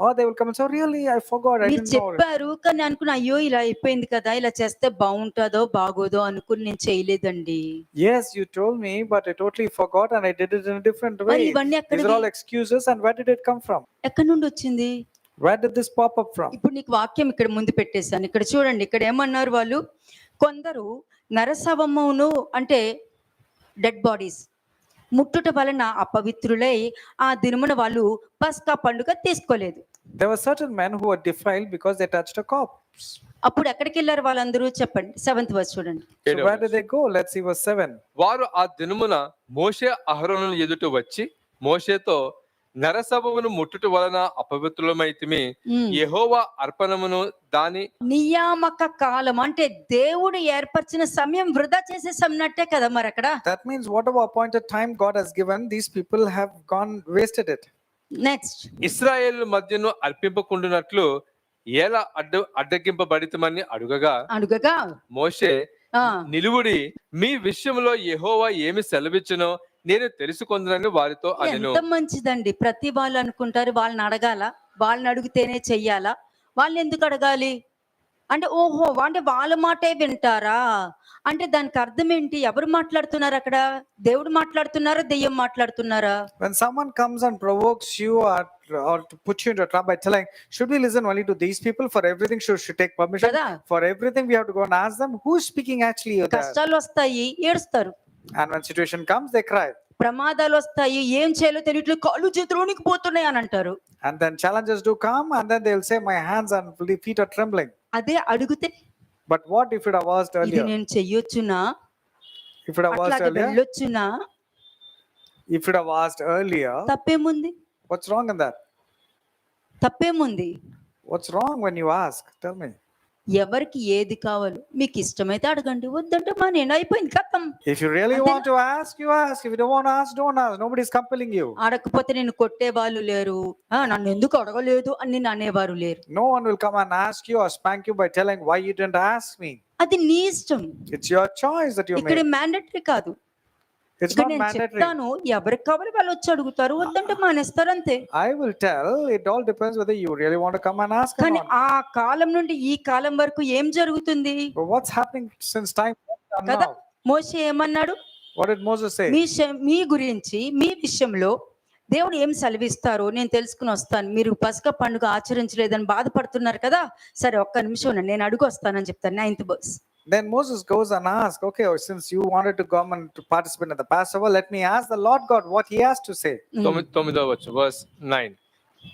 Or they will come and say, oh, really, I forgot, I మీరు didn't know it. చెప్పారు కానీ అనుకున్నా, అయ్యో ఇలా అయిపోయింది కదా, ఇలా చేస్తే బాగుంటుందో బాగోదో అనుకుని నేను చేయలేదండి. Yes, you told me, but I totally forgot and I did it in a different మరి way. ఇవన్నీ These are all excuses, and where did it come from? ఎక్కడి నుండి వచ్చింది? Where did this pop up from? ఇప్పుడు నీకు వాక్యం ఇక్కడ ముందు పెట్టేశాను. ఇక్కడ చూడండి, ఇక్కడ ఏమన్నారు వాళ్ళు, కొందరు నరసవమును అంటే డెడ్ బాడీస్ ముట్టుట వలన అపవిత్రులై ఆ దినమున వాళ్ళు పస్కా పండుగ తీసుకోలేదు. There were certain men who were defiled because they touched a corpse. అప్పుడు ఎక్కడికి వెళ్ళారు వాళ్ళందరూ చెప్పండి. 7th verse చూడండి. So where did they go? Let's see verse 7. వారు ఆ దినమున మోషే అహరోనుల ఎదుట వచ్చి మోషేతో నరసవమును ముట్టుట వలన అపవిత్రులమైతిమి, యెహోవా అర్పణమును దాని నియామక కాలం అంటే దేవుడు ఏర్పరిచిన సమయం వృధా చేసేసన్నట్టే కదా మరి అక్కడ. That means whatever appointed time God has given, these people have wasted it. Next, ఇశ్రాయేలు మధ్యను అర్పింపకుండునట్లు ఎలా అడ్డగింపబడితమని అడుగగా మోషే నిలువుడి, మీ విషయంలో యెహోవా ఏమి సెలవిచ్చునో నేను తెలుసుకొందునని వారితో అనెను. ఎంత మంచిదండి. ప్రతి వాళ్ళు అనుకుంటారు వాళ్ళని అడగాల, వాళ్ళని అడిగితేనే చెయ్యాలా, వాళ్ళని ఎందుకు అడగాలి అంటే, ఓహో అంటే వాళ్ళ మాటే వింటారా అంటే దానికి అర్థం ఏంటి? ఎవరు మాట్లాడుతున్నారు అక్కడ? దేవుడు మాట్లాడుతున్నారా, దెయ్యం మాట్లాడుతున్నారా? When someone comes and provokes you or to put you into a trap by telling, should we listen only to these people? For everything should take permission. కదా, For everything we have to go and ask them, who's speaking actually there? కష్టాలు వస్తాయి, ఏడుస్తారు. And when situation comes, they cry. ప్రమాదాలు వస్తాయి, ఏం చేయాలో తెలియట్లేదు, కాళ్ళు చేతులోనికి పోతున్నాయి అని అంటారు. And then challenges do come, and then they'll say, my hands and feet are trembling. అదే అడిగితే, But what if it have asked ఇది earlier? నేను చెయ్యొచ్చునా, If it have asked అట్లాగే earlier, వెళ్ళొచ్చునా, if it have asked earlier, తప్పేముంది? what's wrong in that? తప్పేముంది? What's wrong when you ask? Tell me. ఎవరికి ఏది కావాలో మీకు ఇష్టమైతే అడగండి, వద్దంటే మా నేను అయిపోయింది కథం. If you really want to ask, you ask. If you don't want to ask, don't ask. Nobody's compelling you. అడగకపోతే నేను కొట్టే వాళ్ళు లేరు, నన్ను ఎందుకు అడగలేదు అని నేను అనేవారు లేరు. No one will come and ask you or spank you by telling why you didn't ask me. అది నీ ఇష్టం. It's your choice that you ఇక్కడ made. మ్యాండేటరీ కాదు. It's ఇక్కడ not నేను mandatory. చెప్తాను, ఎవరికి కావాలి వాళ్ళు వచ్చి అడుగుతారు, వద్దంటే మానేస్తారు అంతే. I will tell. It all depends whether you really want to come and ask or కానీ not. ఆ కాలం నుండి ఈ కాలం వరకు ఏం జరుగుతుంది But what's happening since time and కదా? now? మోషే ఏమన్నాడు? What did Moses say? మీ గురించి మీ విషయంలో దేవుడు ఏం సెలవిస్తారో నేను తెలుసుకుని వస్తాను. మీరు పస్కా పండుగ ఆచరించలేదని బాధపడుతున్నారు కదా, సరే ఒక్క నిమిషం ఉండండి, నేను అడుగు వస్తానని చెప్తాను. 9th verse. Then Moses goes and asks, okay, since you wanted to come and to participate in the Passover, let me ask the Lord God what he has to say. 9వ వచనం verse 9.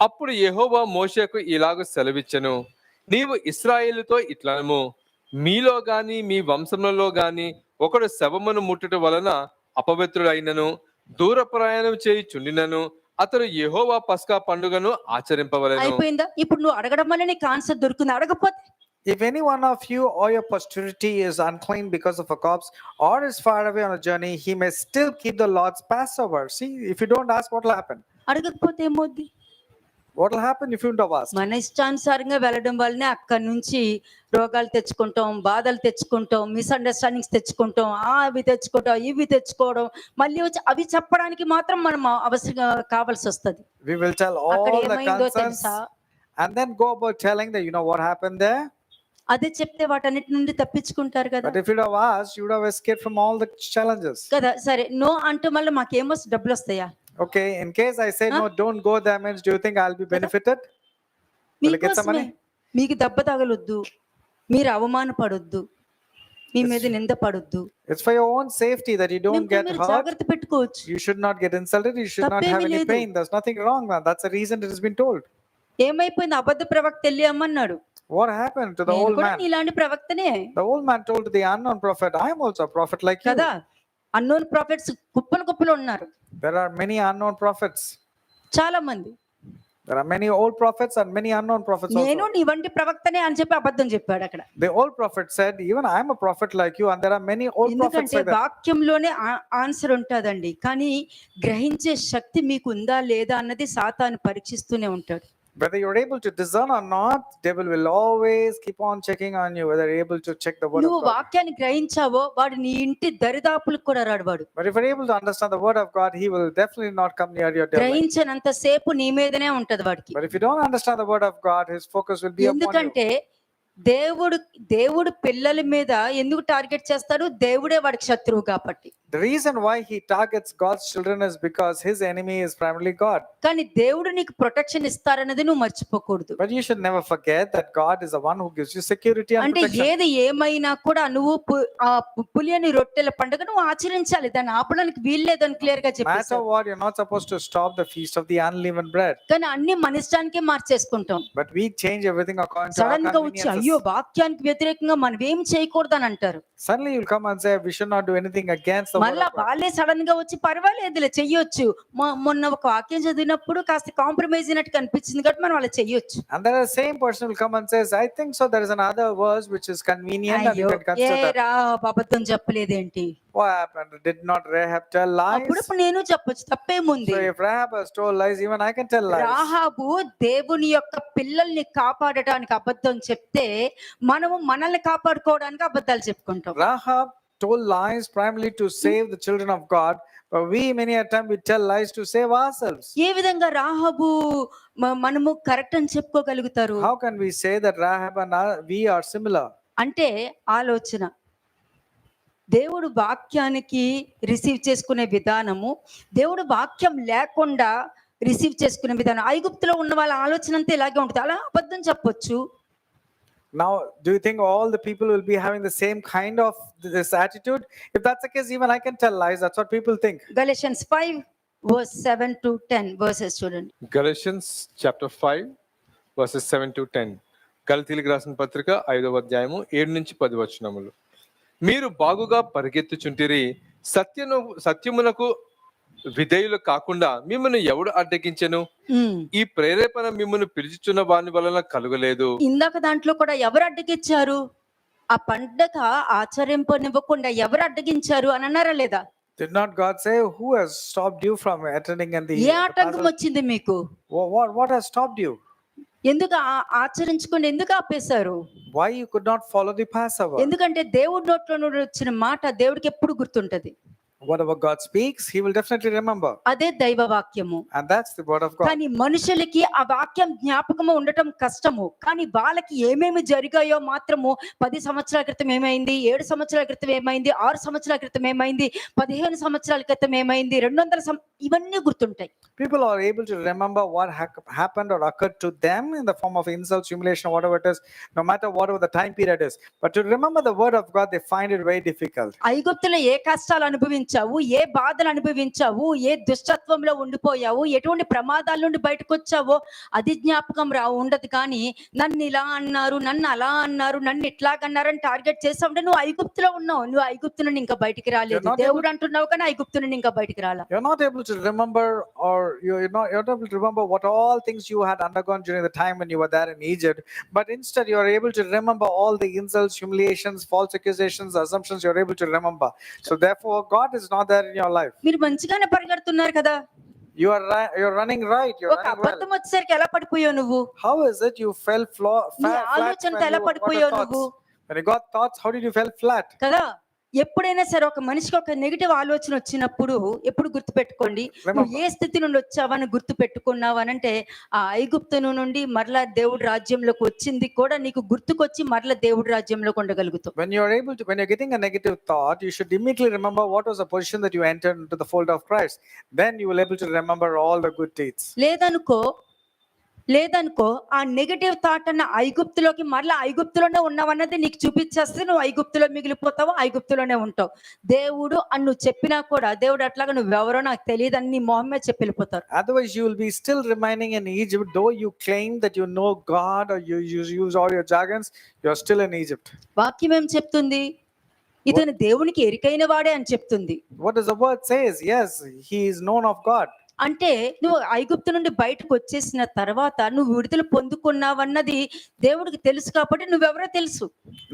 అప్పుడు యెహోవా మోషేకు ఇలాగ సెలవిచ్చెను, నీవు ఇశ్రాయేలుతో ఇట్లనము, మీలో గాని మీ వంశములలో గాని ఒకడు శవమును ముట్టుట వలన అపవిత్రుడైనను దూర ప్రయాణం చేయుచుండినను అతడు యెహోవా పస్కా పండుగను ఆచరింపవలెను. అయిపోయిందా? ఇప్పుడు నువ్వు అడగడం వల్ల నీకు ఆన్సర్ దొరుకుతుంది. అడగపోతే, If any one of you or your posterity is unclean because of a corpse or is far away on a journey, he may still keep the Lord's Passover. See, if you don't ask, what will happen? అడగకపోతే ఏమవుద్ది? What will happen if you don't have asked? మన ఇష్టానుసారంగా వెళ్ళడం వల్లనే అక్కడి నుంచి రోగాలు తెచ్చుకుంటాం, బాధలు తెచ్చుకుంటాం, మిస్అండర్స్టాండింగ్స్ తెచ్చుకుంటాం, అవి తెచ్చుకుంటాం, ఇవి తెచ్చుకోవడం, మళ్ళీ వచ్చి అవి చెప్పడానికి మాత్రం మనం అవసరం కావాల్సి వస్తుంది. We will tell అక్కడ all the ఏమైందో concerns తెలుసా? and then go about telling that, you know what happened there? అదే చెప్తే వాటన్నిటి నుండి తప్పించుకుంటారు కదా. But if you'd have asked, you would have escaped from all the challenges. కదా, సరే నో అంటూ మళ్ళీ మాకేమో డబ్బులు వస్తాయా? Okay, in case I say Huh? no, don't go there means, do you think I'll be benefited? Will I get some మీకోసమే money? మీకు దెబ్బ తగలొద్దు, మీరు అవమానపడొద్దు, మీ మీద నింద పడొద్దు, It's for your own safety that you don't get మీరు hurt. జాగ్రత్త పెట్టుకోవచ్చు. You should not get insulted. You should not have తప్పేమీ any లేదు. pain. There's nothing wrong, man. That's the reason it has been told. ఏమైపోయింది? అబద్ధ ప్రవక్త వెళ్ళి అమ్మన్నాడు. What happened to the నేను old కూడా man? నీలాంటి ప్రవక్తనే The old man told to the unknown prophet, I am also a prophet like you. కదా. అన్నోన్ ప్రాఫిట్స్ కుప్పలు కుప్పలు ఉన్నారు There are many unknown prophets. చాలా మంది. There are many old prophets and many unknown prophets నేను also. నీ వంటి ప్రవక్తనే అని చెప్పి అబద్ధం చెప్పాడు అక్కడ. The old prophet said, even I am a prophet like you, and there are many old prophets ఎందుకంటే like that. వాక్యంలోనే ఆన్సర్ ఉంటుందండి, కానీ గ్రహించే శక్తి మీకు ఉందా లేదా అన్నది సాతాను పరీక్షిస్తూనే ఉంటాడు. Whether you're able to discern or not, devil will always keep on checking on you whether you're able to check the word నువ్వు of God. వాక్యాన్ని గ్రహించావో వాడు నీ ఇంటి దరిదాపులకు కూడా రాడు. వాడు But if you're able to understand the word of God, he will definitely not come near your dwelling. గ్రహించినంత సేపు నీ మీదనే ఉంటది వాడికి. But if you don't understand the word of God, his focus will be upon you. ఎందుకంటే దేవుడు పిల్లల మీద ఎందుకు టార్గెట్ చేస్తాడు? దేవుడే వాడికి శత్రువు కాబట్టి. The reason why he targets God's children is because his enemy is primarily God. కానీ దేవుడు నీకు ప్రొటెక్షన్ ఇస్తారన్నది నువ్వు మర్చిపోకూడదు. But you should never forget that God is the one who gives you security and అంటే protection. ఏది ఏమైనా కూడా నువ్వు పులియని రొట్టెల పండుగ నువ్వు ఆచరించాలి, దాన్ని ఆపడానికి వీల్లేదని క్లియర్ గా Matter చెప్పేశారు. what, you're not supposed to stop the feast of the unleavened bread. కానీ అన్ని మన ఇష్టానికే మార్చేసుకుంటాం. But we change everything according to our sudden గా వచ్చి conveniences. అయ్యో వాక్యానికి వ్యతిరేకంగా మనం ఏం చేయకూడదు అని అంటారు. Suddenly you'll come and say we should not do anything against the word మళ్ళా of God. వాళ్ళే సడన్ గా వచ్చి పర్వాలేదులే చెయ్యొచ్చు, మొన్న ఒక వాక్యం చదివినప్పుడు కాస్త కాంప్రమైజ్ అయినట్టు కనిపించింది కాబట్టి మనం అలా చెయ్యొచ్చు. And then the same person will come and says, I think so, there is another verse which is convenient and you అయ్యో can consider that. అబద్ధం చెప్పలేదేంటి? What happened? Did not Rahab tell lies? అప్పుడు నేను చెప్పొచ్చు, తప్పేముంది? So if Rahab has told lies, even I can tell lies. Rahab దేవుని యొక్క పిల్లల్ని కాపాడటానికి అబద్ధం చెప్తే మనము మనల్ని కాపాడుకోవడానికి అబద్ధాలు చెప్పుకుంటాం. Rahab told lies primarily to save the children of God, but we many a time we tell lies to save ourselves. ఏ విధంగా రాహాబు మనము కరెక్ట్ అని చెప్పుకోగలుగుతారు? How can we say that Rahab and we are similar? అంటే ఆలోచన, దేవుడు వాక్యానికి రిసీవ్ చేసుకునే విధానము, దేవుడు వాక్యం లేకుండా రిసీవ్ చేసుకునే విధానం. ఐగుప్తులో ఉన్న వాళ్ళ ఆలోచన అంతా ఇలాగే ఉంటుంది, అలా అబద్ధం చెప్పొచ్చు. Now, do you think all the people will be having the same kind of this attitude? If that's the case, even I can tell lies. That's what people think. Galatians 5 verse 7 to 10 verses చూడండి. Galatians chapter 5 verses 7 to 10. గలతీయులకు రాసిన పత్రిక 5వ అధ్యాయము 7 నుంచి 10 వచనములు. మీరు బాగుగా పరిగెత్తుచుంటిరి, సత్యమునకు విధేయులు కాకుండా మిమ్మల్ని ఎవడు అడ్డగించెను? ఈ ప్రేరేపణ మిమ్మల్ని పిలుచుచున్న వాని వలన కలుగలేదు. ఇందాక దాంట్లో కూడా ఎవరు అడ్డగించారు? ఆ పండగ ఆచరింపనివ్వకుండా ఎవరు అడ్డగించారు అని అన్నారా లేదా? Did not God say, who has stopped you from attending and the ఏ ఆటంకం వచ్చింది మీకు? what has stopped you? ఎందుకు ఆచరించుకుని ఎందుకు ఆపేశారు? Why you could not follow the Passover? ఎందుకంటే దేవుడి నోట్లో నుండి వచ్చిన మాట దేవుడికి ఎప్పుడు గుర్తుంటది. Whatever God speaks, he will definitely remember. అదే దైవ వాక్యము. And that's the word of God. కానీ మనుషులకి ఆ వాక్యం జ్ఞాపకము ఉండటం కష్టము. కానీ వాళ్ళకి ఏమేమి జరిగాయో మాత్రము 10 సంవత్సరాల క్రితం ఏమైంది, 7 సంవత్సరాల క్రితం ఏమైంది, 6 సంవత్సరాల క్రితం ఏమైంది, 15 సంవత్సరాల క్రితం ఏమైంది, 200 ఇవన్నీ గుర్తుంటాయి. People are able to remember what happened or occurred to them in the form of insults, humiliation, whatever it is, no matter whatever the time period is. But to remember the word of God, they find it very difficult. ఐగుప్తులో ఏ కష్టాలు అనుభవించావు, ఏ బాధలు అనుభవించావు, ఏ దుష్టత్వంలో ఉండిపోయావు, ఎటువంటి ప్రమాదాల నుండి బయటకు వచ్చావో అది జ్ఞాపకం ఉండదు. కానీ నన్ను ఇలా అన్నారు, నన్ను అలా అన్నారు, నన్ను ఇట్లాగన్నారని టార్గెట్ చేసావు. నువ్వు ఐగుప్తులో ఉన్నావు, నువ్వు ఐగుప్తు నుండి ఇంకా బయటికి రాలేదు. దేవుడు అంటున్నావు కానీ ఐగుప్తు నుండి ఇంకా బయటికి రాలా. You're not able to remember, or you're not able to remember what all things you had undergone during the time when you were there in Egypt, but instead you are able to remember all the insults, humiliations, false accusations, assumptions. You're able to remember. So therefore God is not there in your life. మీరు మంచిగానే పరిగెడుతున్నారు కదా, you're running right, you're ఒక running well. అబద్ధం వచ్చేసరికి ఎలా పడిపోయావు నువ్వు? How is it you fell flat నీ ఆలోచనతో ఎలా పడిపోయావు నువ్వు? when you got thoughts? How did you fell flat? కదా, ఎప్పుడైనా సరే ఒక మనిషికి ఒక నెగిటివ్ ఆలోచన వచ్చినప్పుడు ఎప్పుడు గుర్తుపెట్టుకోండి, నువ్వు ఏ స్థితి నుండి వచ్చావని గుర్తు పెట్టుకున్నావు అనంటే ఆ ఐగుప్తును నుండి మరలా దేవుడి రాజ్యంలోకి వచ్చింది కూడా నీకు గుర్తుకొచ్చి మరలా దేవుడి రాజ్యంలోకి ఉండగలుగుతావు. When you're getting a negative thought, you should immediately remember what was the position that you entered into the fold of Christ. Then you will able to remember all the good deeds. లేదనుకో ఆ నెగటివ్ థాట్ అన్న ఐగుప్తులోకి మరలా ఐగుప్తులోనే ఉన్నావన్నది నీకు చూపించేస్తే నువ్వు ఐగుప్తులో మిగిలిపోతావు, ఐగుప్తులోనే ఉంటావు. దేవుడు అని నువ్వు చెప్పినా కూడా దేవుడు అట్లాగా నువ్వెవరో నాకు తెలియదు అని నీ మొహం మీద చెప్పి వెళ్ళిపోతారు. Otherwise, you will be still remaining in Egypt, though you claim that you know God or you use all your jargons. You are still in Egypt. వాక్యం ఏం చెప్తుంది? ఇతను దేవునికి ఎరికైన వాడే అని చెప్తుంది. What does the word says? Yes, he is known of God. అంటే నువ్వు ఐగుప్తు నుండి బయటకు వచ్చేసిన తర్వాత నువ్వు విడుదల పొందుకున్నావన్నది దేవుడికి తెలుసు కాబట్టి నువ్వెవరో తెలుసు.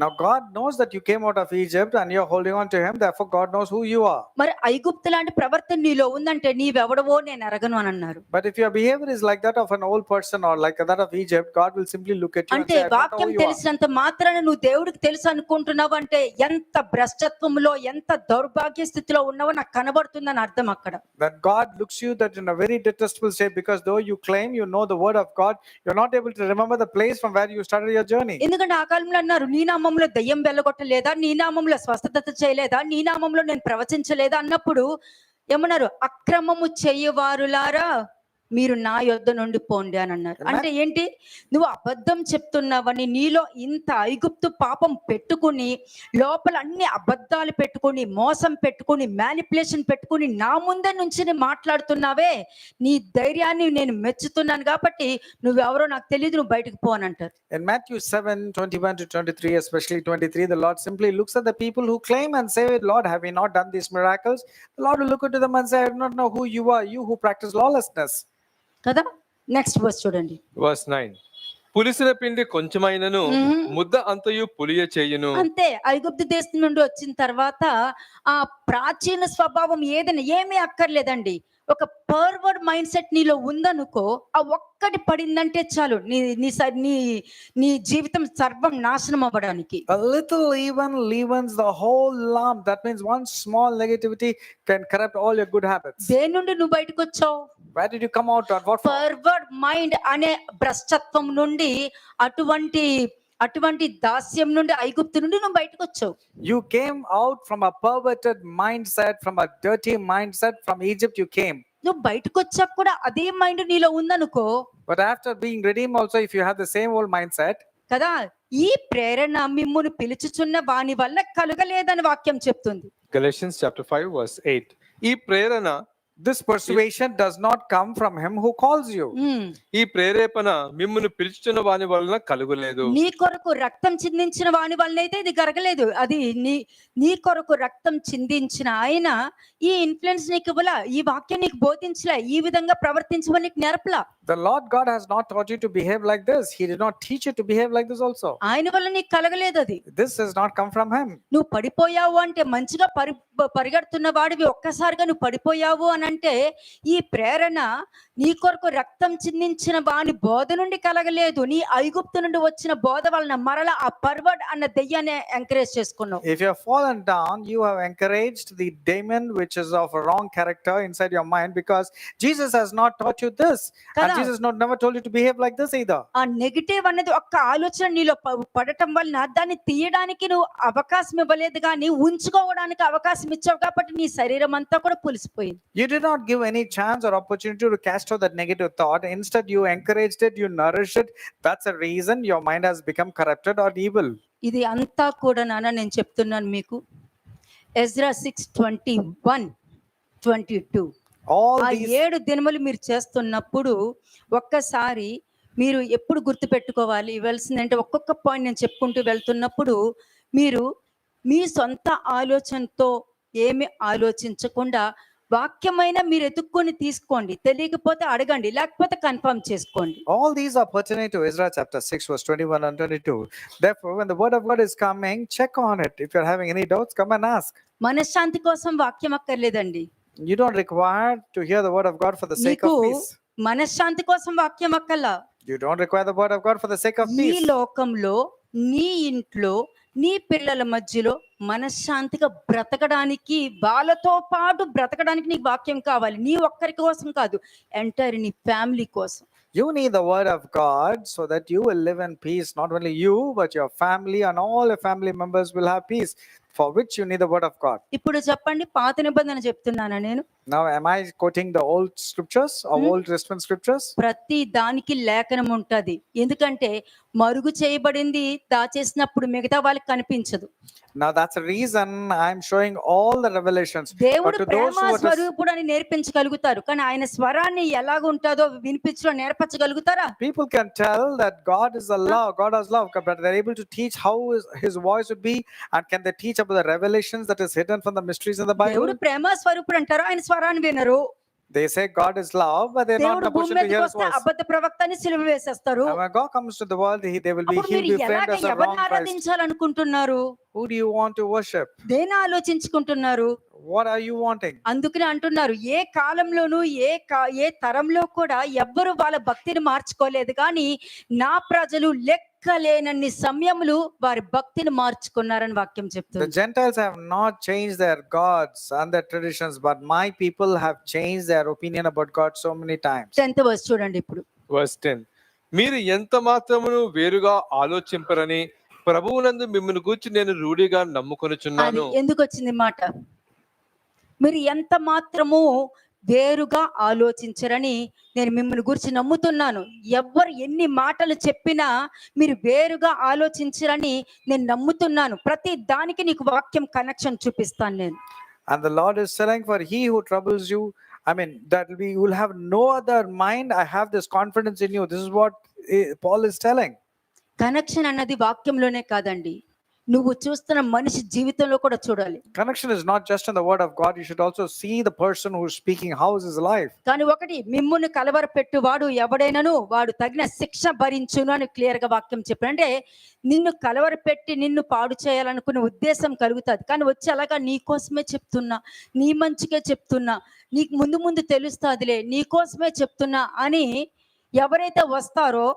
Now God knows that you came out of Egypt and you're holding on to him, therefore God knows who you are. మరి ఐగుప్తు లాంటి ప్రవర్తన నీలో ఉందంటే నీవెవడవో నేను ఎరగను అని అన్నారు. But if your behavior is like that of an old person or like that of Egypt, God will simply look at you and అంటే say, I don't know వాక్యం who you are. తెలిసినంత మాత్రాన నువ్వు దేవుడికి తెలుసు అనుకుంటున్నావు అంటే ఎంత భ్రష్టత్వంలో ఎంత దౌర్భాగ్య స్థితిలో ఉన్నావో నాకు కనబడుతుందని అర్థం అక్కడ. That God looks you that in a very detestable state, because though you claim you know the word of God, you're not able to remember the place from where you started your journey. ఎందుకంటే ఆ కాలంలో అన్నారు, నీ నామంలో దయ్యం వెళ్ళగొట్టలేదా, నీ నామంలో స్వస్థత చేయలేదా, నీ నామంలో నేను ప్రవచించలేదా అన్నప్పుడు ఏమన్నారు? అక్రమము చేయవారులారా మీరు నా యొద్ద నుండి పోండి అని అన్నారు. అంటే ఏంటి? నువ్వు అబద్ధం చెప్తున్నావని నీలో ఇంత ఐగుప్తు పాపం పెట్టుకుని లోపల అన్ని అబద్ధాలు పెట్టుకుని మోసం పెట్టుకుని మ్యానిపులేషన్ పెట్టుకుని నా ముందే నుంచి మాట్లాడుతున్నావే, నీ ధైర్యాన్ని నేను మెచ్చుతున్నాను కాబట్టి నువ్వెవరో నాకు తెలియదు, నువ్వు బయటకు పో అని అంటారు. In Matthew 7:21-23, especially 23, the Lord simply looks at the people who claim and say, Lord, have we not done these miracles? The Lord will look into them and say, I do not know who you are, you who practice lawlessness. కదా? నెక్స్ట్ వర్స్ చూడండి. వర్స్ 9. పులిసిన పిండి కొంచెమైనను ముద్ద అంతయు పులియ చేయును. అంతే. ఐగుప్తు దేశం నుండి వచ్చిన తర్వాత ఆ ప్రాచీన స్వభావం ఏదైనా ఏమీ అక్కర్లేదండి. ఒక పర్వర్డ్ మైండ్ సెట్ నీలో ఉందనుకో, ఆ ఒక్కటి పడిందంటే చాలు నీ జీవితం సర్వం నాశనం అవ్వడానికి. A little leaven leavens the whole lump. That means one small negativity can corrupt all your good habits. దేని నుండి నువ్వు బయటకు వచ్చావు? Where did you come out or what for? Perverted mind అనే భ్రష్టత్వం నుండి అటువంటి దాస్యం నుండి ఐగుప్తు నుండి నువ్వు బయటకు వచ్చావు. You came out from a perverted mindset, from a dirty mindset. From Egypt you came. నువ్వు బయటకు వచ్చాక కూడా అదే మైండ్ నీలో ఉందనుకో. But after being redeemed also, if you have the same old mindset, కదా, ఈ ప్రేరణ మిమ్మును పిలుచుచున్న వాని వల్ల కలుగలేదని వాక్యం చెప్తుంది. Galatians chapter 5 verse 8. ఈ ప్రేరణ, this persuasion does not come from him who calls you. ఈ ప్రేరేపణ మిమ్మును పిలుచుచున్న వాని వలన కలుగులేదు. నీ కొరకు రక్తం చిందించిన వాని వలన అయితే ఇది జరగలేదు. అది నీ కొరకు రక్తం చిందించిన ఆయన ఈ ఇన్ఫ్లుయెన్స్ నీకు ఇవ్వలా, ఈ వాక్యం నీకు బోధించలే, ఈ విధంగా ప్రవర్తించమని నీకు నేర్పలా. The Lord God has not taught you to behave like this. He did not teach you to behave like this also. ఆయన వల్ల నీకు కలగలేదు అది. This has not come from him. నువ్వు పడిపోయావు అంటే మంచిగా పరిగెడుతున్న వాడివి ఒక్కసారిగా నువ్వు పడిపోయావు అని అంటే ఈ ప్రేరణ నీ కొరకు రక్తం చిందించిన వాని బోధ నుండి కలగలేదు, నీ ఐగుప్తు నుండి వచ్చిన బోధ వలన మరలా ఆ పర్వర్డ్ అన్న దెయ్యాన్ని ఎంకరేజ్ చేసుకున్నావు. If you have fallen down, you have encouraged the demon which is of a wrong character inside your mind, because Jesus has not taught you this. And Jesus never told you to behave like this either. ఆ నెగటివ్ అనేది ఒక్క ఆలోచన నీలో పడటం వలన దాన్ని తీయడానికి నువ్వు అవకాశం ఇవ్వలేదు, కానీ ఉంచుకోవడానికి అవకాశం ఇచ్చావు కాబట్టి నీ శరీరం అంతా కూడా పులిసిపోయింది. You did not give any chance or opportunity to cast out that negative thought. Instead, you encouraged it, you nourished it. That's the reason your mind has become corrupted or evil. ఇది అంతా కూడా నాన్న నేను చెప్తున్నాను మీకు. ఎజ్రా 6:21-22 ఆ 7 దినములు మీరు చేస్తున్నప్పుడు ఒక్కసారి మీరు ఎప్పుడు గుర్తు పెట్టుకోవాలి ఇవ్వాల్సిందంటే, ఒక్కొక్క పాయింట్ నేను చెప్పుకుంటూ వెళ్తున్నప్పుడు మీరు మీ సొంత ఆలోచనతో ఏమి ఆలోచించకుండా వాక్యమైన మీరు ఎత్తుక్కొని తీసుకోండి, తెలియకపోతే అడగండి, లేకపోతే కన్ఫర్మ్ చేసుకోండి. All these are pertinent to Ezra chapter 6 verse 21 and 22. Therefore, when the word of God is coming, check on it. If you're having any doubts, come and ask. మనశ్శాంతి కోసం వాక్యం అక్కర్లేదండి. You don't require to hear the word of God for the sake of peace. మనశ్శాంతి కోసం వాక్యం అక్కర్లా. You don't require the word of God for the sake of నీ peace. లోకంలో నీ ఇంట్లో నీ పిల్లల మధ్యలో మనశ్శాంతిగా బ్రతకడానికి, వాళ్ళతో పాటు బ్రతకడానికి నీకు వాక్యం కావాలి. నీ ఒక్కరి కోసం కాదు, ఎంటైర్ నీ ఫ్యామిలీ కోసం. You need the word of God so that you will live in peace. Not only you, but your family and all your family members will have peace, for which you need the word of God. ఇప్పుడు చెప్పండి, పాత నిబంధన చెప్తున్నానా నేను? Now, am I quoting the old scriptures or Old Testament scriptures? ప్రతి దానికి లేఖనం ఉంటది. ఎందుకంటే మరుగు చేయబడింది దాచేసినప్పుడు మిగతా వాళ్ళకి కనిపించదు. Now, that's the reason I'm showing all the revelations. But దేవుడు to those Prema who are స్వరూపుడు అని నేర్పించగలుగుతారు, కానీ ఆయన స్వరాన్ని ఎలాగుంటుందో వినిపించడం నేర్పరచగలుగుతారా? people can tell that God is a love, God has love, but they're able to teach how his voice would be, and can they teach about the revelations that is hidden from the mysteries in the Bible? దేవుడు ప్రేమ స్వరూపుడు అంటారు, ఆయన స్వరాన్ని వినరు. They say God is love, but they're not in దేవుడు a భూమి position to మీదకి hear his వస్తే voice. అబద్ధ ప్రవక్తని సిలువ వేసేస్తారు. And when God comes to the world, they will be అప్పుడు he'll మీరు be framed ఎలాగ as a wrong ఎవరిని Christ. ఆరాధించాలనుకుంటున్నారు? Who do you want to worship? దేని ఆలోచించుకుంటున్నారు? What are you wanting? అందుకనే అంటున్నారు, ఏ కాలంలోనూ ఏ తరంలో కూడా ఎవ్వరు వాళ్ళ భక్తిని మార్చుకోలేదు, కానీ నా ప్రజలు లెక్కలేనన్ని సమయములు వారి భక్తిని మార్చుకున్నారని వాక్యం The చెప్తుంది. Gentiles have not changed their gods and their traditions, but my people have changed their opinion about God so many times. 10th verse చూడండి ఇప్పుడు. వర్స్ 10. మీరు ఎంత మాత్రమును వేరుగా ఆలోచింపరని ప్రభువునందు మిమ్మల్ని గూర్చి నేను రూఢిగా అది నమ్ముకొనుచున్నాను. ఎందుకు వచ్చింది మాట? మీరు ఎంత మాత్రము వేరుగా ఆలోచించరని నేను మిమ్మల్ని గురించి నమ్ముతున్నాను. ఎవ్వరు ఎన్ని మాటలు చెప్పినా మీరు వేరుగా ఆలోచించరని నేను నమ్ముతున్నాను. ప్రతి దానికి నీకు వాక్యం కనెక్షన్ చూపిస్తాను నేను. And the Lord is saying, for he who troubles you, I mean, that you will have no other mind. I have this confidence in you. This is what Paul is telling. Connection అన్నది వాక్యంలోనే కాదండి, నువ్వు చూస్తున్న మనిషి జీవితంలో కూడా చూడాలి. Connection is not just in the word of God. You should also see the person who is speaking, how is his life. కానీ ఒకటి, మిమ్మును కలవరపెట్టువాడు ఎవడైనను వాడు తగిన శిక్ష భరించును అని క్లియర్ గా వాక్యం చెప్పాడు. అంటే నిన్ను కలవరపెట్టి నిన్ను పాడు చేయాలనుకునే ఉద్దేశం కలుగుతుంది, కానీ వచ్చి అలాగా నీ కోసమే చెప్తున్నా, నీ మంచిగా చెప్తున్నా, నీకు ముందు ముందు తెలుస్తాదిలే, నీ కోసమే చెప్తున్నా అని ఎవరైతే వస్తారో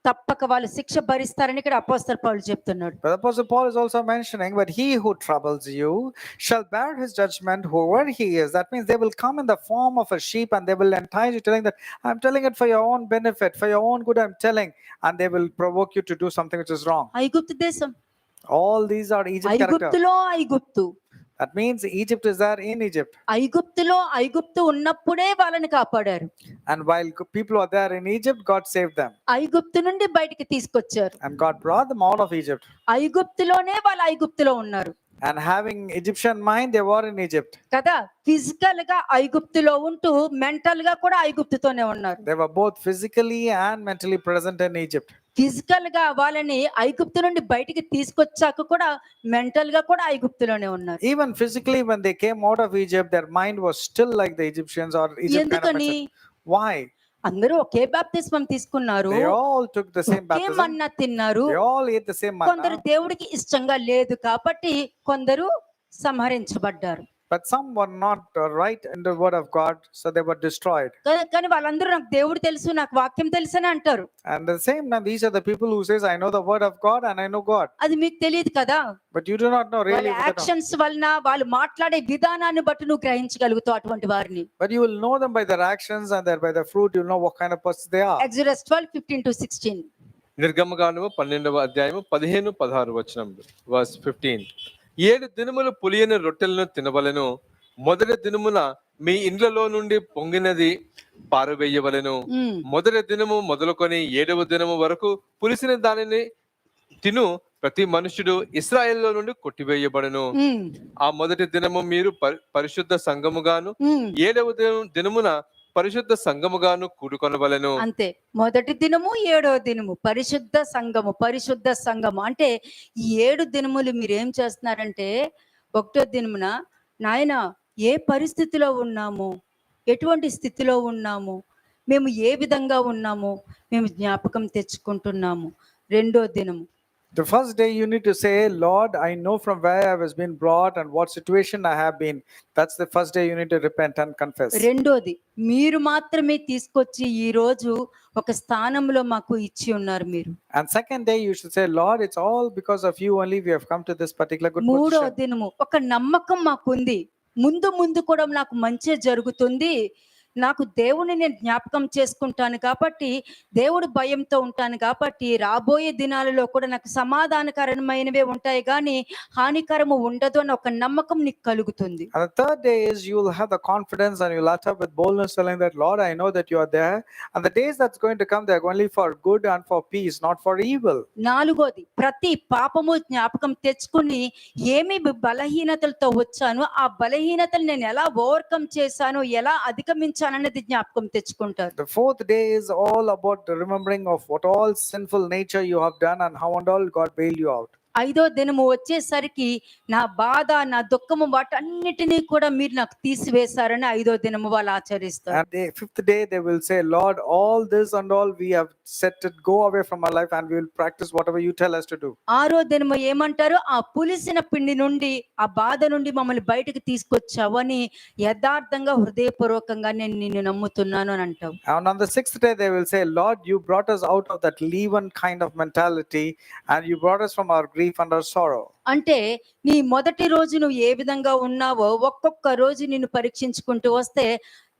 తప్పక వాళ్ళు శిక్ష భరిస్తారని ఇక్కడ అపోస్తలుడు పౌలు చెప్తున్నాడు. But Apostle Paul is also mentioning, but he who troubles you shall bear his judgment, whoever he is. That means they will come in the form of a sheep and they will entice you, telling that I'm telling it for your own benefit, for your own good I'm telling, and they will provoke you to do something which is wrong. ఐగుప్తు దేశం, All these are Egypt character. ఐగుప్తులో ఐగుప్తు, That means Egypt is there in Egypt. ఐగుప్తు ఉన్నప్పుడే వాళ్ళని కాపాడారు. And while people are there in Egypt, God saved them. ఐగుప్తు నుండి బయటికి తీసుకొచ్చారు. And God brought them out of Egypt. ఐగుప్తులోనే వాళ్ళు ఐగుప్తులో ఉన్నారు And having Egyptian mind, they were in Egypt. కదా. ఫిజికల్ గా ఐగుప్తులో ఉంటూ మెంటల్ గా కూడా ఐగుప్తుతోనే ఉన్నారు. They were both physically and mentally present in Egypt. Physical గా వాళ్ళని ఐగుప్తు నుండి బయటికి తీసుకొచ్చాక కూడా మెంటల్ గా కూడా ఐగుప్తులోనే ఉన్నారు. Even physically, when they came out of Egypt, their mind was still like the Egyptians or Egypt kind of ఎందుకని? mindset. Why? అందరూ ఒకే బాప్తిస్మం తీసుకున్నారు, They all took the same okay baptism. మన్నా తిన్నారు. They all ate the same కొందరు manna. దేవుడికి ఇష్టంగా లేదు కాబట్టి కొందరు సంహరించబడ్డారు. But some were not right in the word of God, so they were destroyed. కానీ వాళ్ళందరూ నాకు దేవుడు తెలుసు, నాకు వాక్యం తెలుసు అని అంటారు. And the same time, these are the people who says, I know the word of God and I know God. అది మీకు తెలియదు కదా. But you do not know వాళ్ళ really. యాక్షన్స్ వలన, వాళ్ళు మాట్లాడే విధానాన్ని బట్టి నువ్వు గ్రహించగలుగుతావు అటువంటి వారిని. But you will know them by their actions, and by their fruit you'll know what kind of person they are. Exodus 12:15-16. నిర్గమకాండము 12వ అధ్యాయము 15-16 వచనములు. వర్స్ 15. 7 దినములు పులియని రొట్టెలను తినవలెను, మొదటి దినమున మీ ఇండ్లలో నుండి పొంగినది పారవేయవలెను. మొదటి దినము మొదలుకొని 7వ దినము వరకు పులిసిన దానిని తిను ప్రతి మనుషుడు ఇశ్రాయేల్లో నుండి కొట్టివేయబడును. ఆ మొదటి దినము మీరు పరిశుద్ధ సంఘముగాను, 7వ దినమున పరిశుద్ధ సంఘముగాను కూడుకొనవలెను. అంతే, మొదటి దినము 7వ దినము పరిశుద్ధ సంఘము. అంటే ఈ 7 దినములు మీరు ఏం చేస్తున్నారంటే, 1వ దినమున నాయన ఏ పరిస్థితిలో ఉన్నాము, ఎటువంటి స్థితిలో ఉన్నాము, మేము ఏ విధంగా ఉన్నాము మేము జ్ఞాపకం తెచ్చుకుంటున్నాము. 2వ దినము The first day you need to say, Lord, I know from where I was being brought and what situation I have been. That's the first day you need to repent and confess. రెండోది, మీరు మాత్రమే తీసుకొచ్చి ఈ రోజు ఒక స్థానంలో మాకు ఇచ్చి ఉన్నారు మీరు. And second day you should say, Lord, it's all because of you only we have come to this particular good మూడో position. దినము, ఒక నమ్మకం మాకుంది, ముందు ముందు కూడా నాకు మంచి జరుగుతుంది, నాకు దేవుని నేను జ్ఞాపకం చేసుకుంటాను కాబట్టి, దేవుడు భయంతో ఉంటాను కాబట్టి, రాబోయే దినాలలో కూడా నాకు సమాధానకరమైనవే ఉంటాయి కానీ హానికరము ఉండదు అని ఒక నమ్మకం నీకు కలుగుతుంది. And the third day is you will have the confidence and you'll utter with boldness telling that, Lord, I know that you are there. And the days that's going to come, they're only for good and for peace, not for evil. నాలుగోది, ప్రతి పాపము జ్ఞాపకం తెచ్చుకుని ఏమి బలహీనతలతో వచ్చాను, ఆ బలహీనతలు నేను ఎలా ఓవర్కమ్ చేశాను, ఎలా అధిగమించాను అన్నది జ్ఞాపకం తెచ్చుకుంటారు. The fourth day is all about the remembering of what all sinful nature you have done and how and all God bailed you out. ఐదో దినము వచ్చేసరికి నా బాధ, నా దుఃఖము వాటన్నిటినీ కూడా మీరు నాకు తీసివేశారని ఐదో దినము వాళ్ళు ఆచరిస్తారు. And the fifth day they will say, Lord, all this and all we have set it go away from our life and we will practice whatever you tell us to do. ఆరో దినము ఏమంటారు, ఆ పులిసిన పిండి నుండి, ఆ బాధ నుండి మమ్మల్ని బయటకు తీసుకొచ్చావు అని యథార్థంగా హృదయపూర్వకంగా నేను నిన్ను నమ్ముతున్నాను అని అంటావు. And on the sixth day they will say, Lord, you brought us out of that leaven kind of mentality and you brought us from our grief and our sorrow. అంటే నీ మొదటి రోజు నువ్వు ఏ విధంగా ఉన్నావో ఒక్కొక్క రోజు నిన్ను పరీక్షించుకుంటూ వస్తే,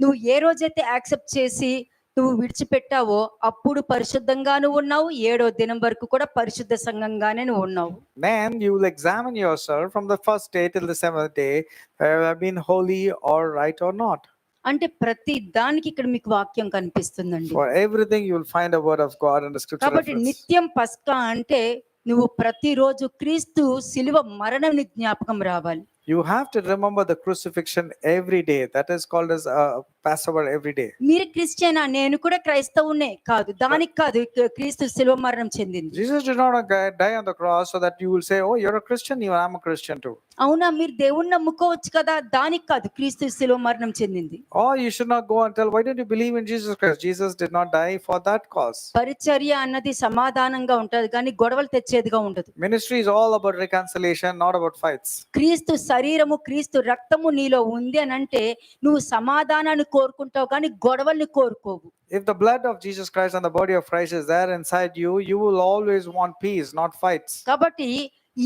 నువ్వు ఏ రోజైతే యాక్సెప్ట్ చేసి నువ్వు విడిచిపెట్టావో అప్పుడు పరిశుద్ధంగాను ఉన్నావు, ఏడో దినం వరకు కూడా పరిశుద్ధ సంఘంగానే నువ్వు ఉన్నావు. Then you will examine yourself from the first day till the seventh day, whether you have been holy or right or not. అంటే ప్రతి దానికి ఇక్కడ మీకు వాక్యం కనిపిస్తుందండి. For everything you will find a word of God and a scripture కాబట్టి reference. నిత్యం పస్కా అంటే నువ్వు ప్రతిరోజు క్రీస్తు శిలువ మరణం నీ జ్ఞాపకం రావాలి. You have to remember the crucifixion every day. That is called as a Passover every day. మీరు క్రిస్టియనా, నేను కూడా క్రైస్తవునే కాదు, దానికి కాదు క్రీస్తు శిలువ మరణం చెందింది. Jesus did not die on the cross so that you will say, oh, you're a Christian, even I'm a Christian too. అవునా, మీరు దేవుణ్ణి నమ్ముకోవచ్చు కదా, దానికి కాదు క్రీస్తు శిలువ మరణం చెందింది. Or you should not go and tell, why don't you believe in Jesus Christ? Jesus did not die for that cause. పరిచర్య అన్నది సమాధానంగా ఉంటది కానీ గొడవలు తెచ్చేదిగా ఉండదు. Ministry is all about reconciliation, not about fights. క్రీస్తు శరీరము, క్రీస్తు రక్తము నీలో ఉంది అని అంటే నువ్వు సమాధానాన్ని కోరుకుంటావు కానీ గొడవల్ని కోరుకోవు. If the blood of Jesus Christ and the body of Christ is there inside you, you will always want peace, not fights. కాబట్టి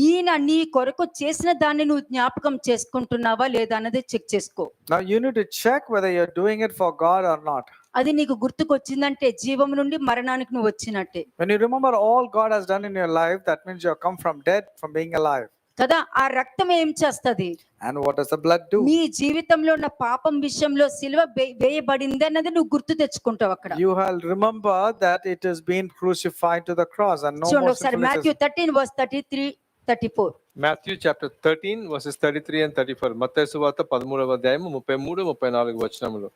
ఈయన నీ కొరకు చేసిన దాన్ని నువ్వు జ్ఞాపకం చేసుకుంటున్నావా లేదా అన్నది చెక్ చేసుకో. Now you need to check whether you're doing it for God or not. అది నీకు గుర్తుకొచ్చిందంటే జీవం నుండి మరణానికి నువ్వు వచ్చినట్టే When you remember all God has done in your life, that means you have come from dead, from being alive. కదా. ఆ రక్తం ఏం చేస్తది? And what does the blood do? నీ జీవితంలో ఉన్న పాపం విషయంలో సిలువ వేయబడింది అన్నది నువ్వు గుర్తు తెచ్చుకుంటావు అక్కడ. You will remember that it has been crucified to the cross and no చూడండి more ఒకసారి sinfulness. Matthew 13 verse 33 34. Matthew chapter 13 verses 33 and 34. మత్తయి సువార్త 13వ అధ్యాయము 33 34 వచనములు.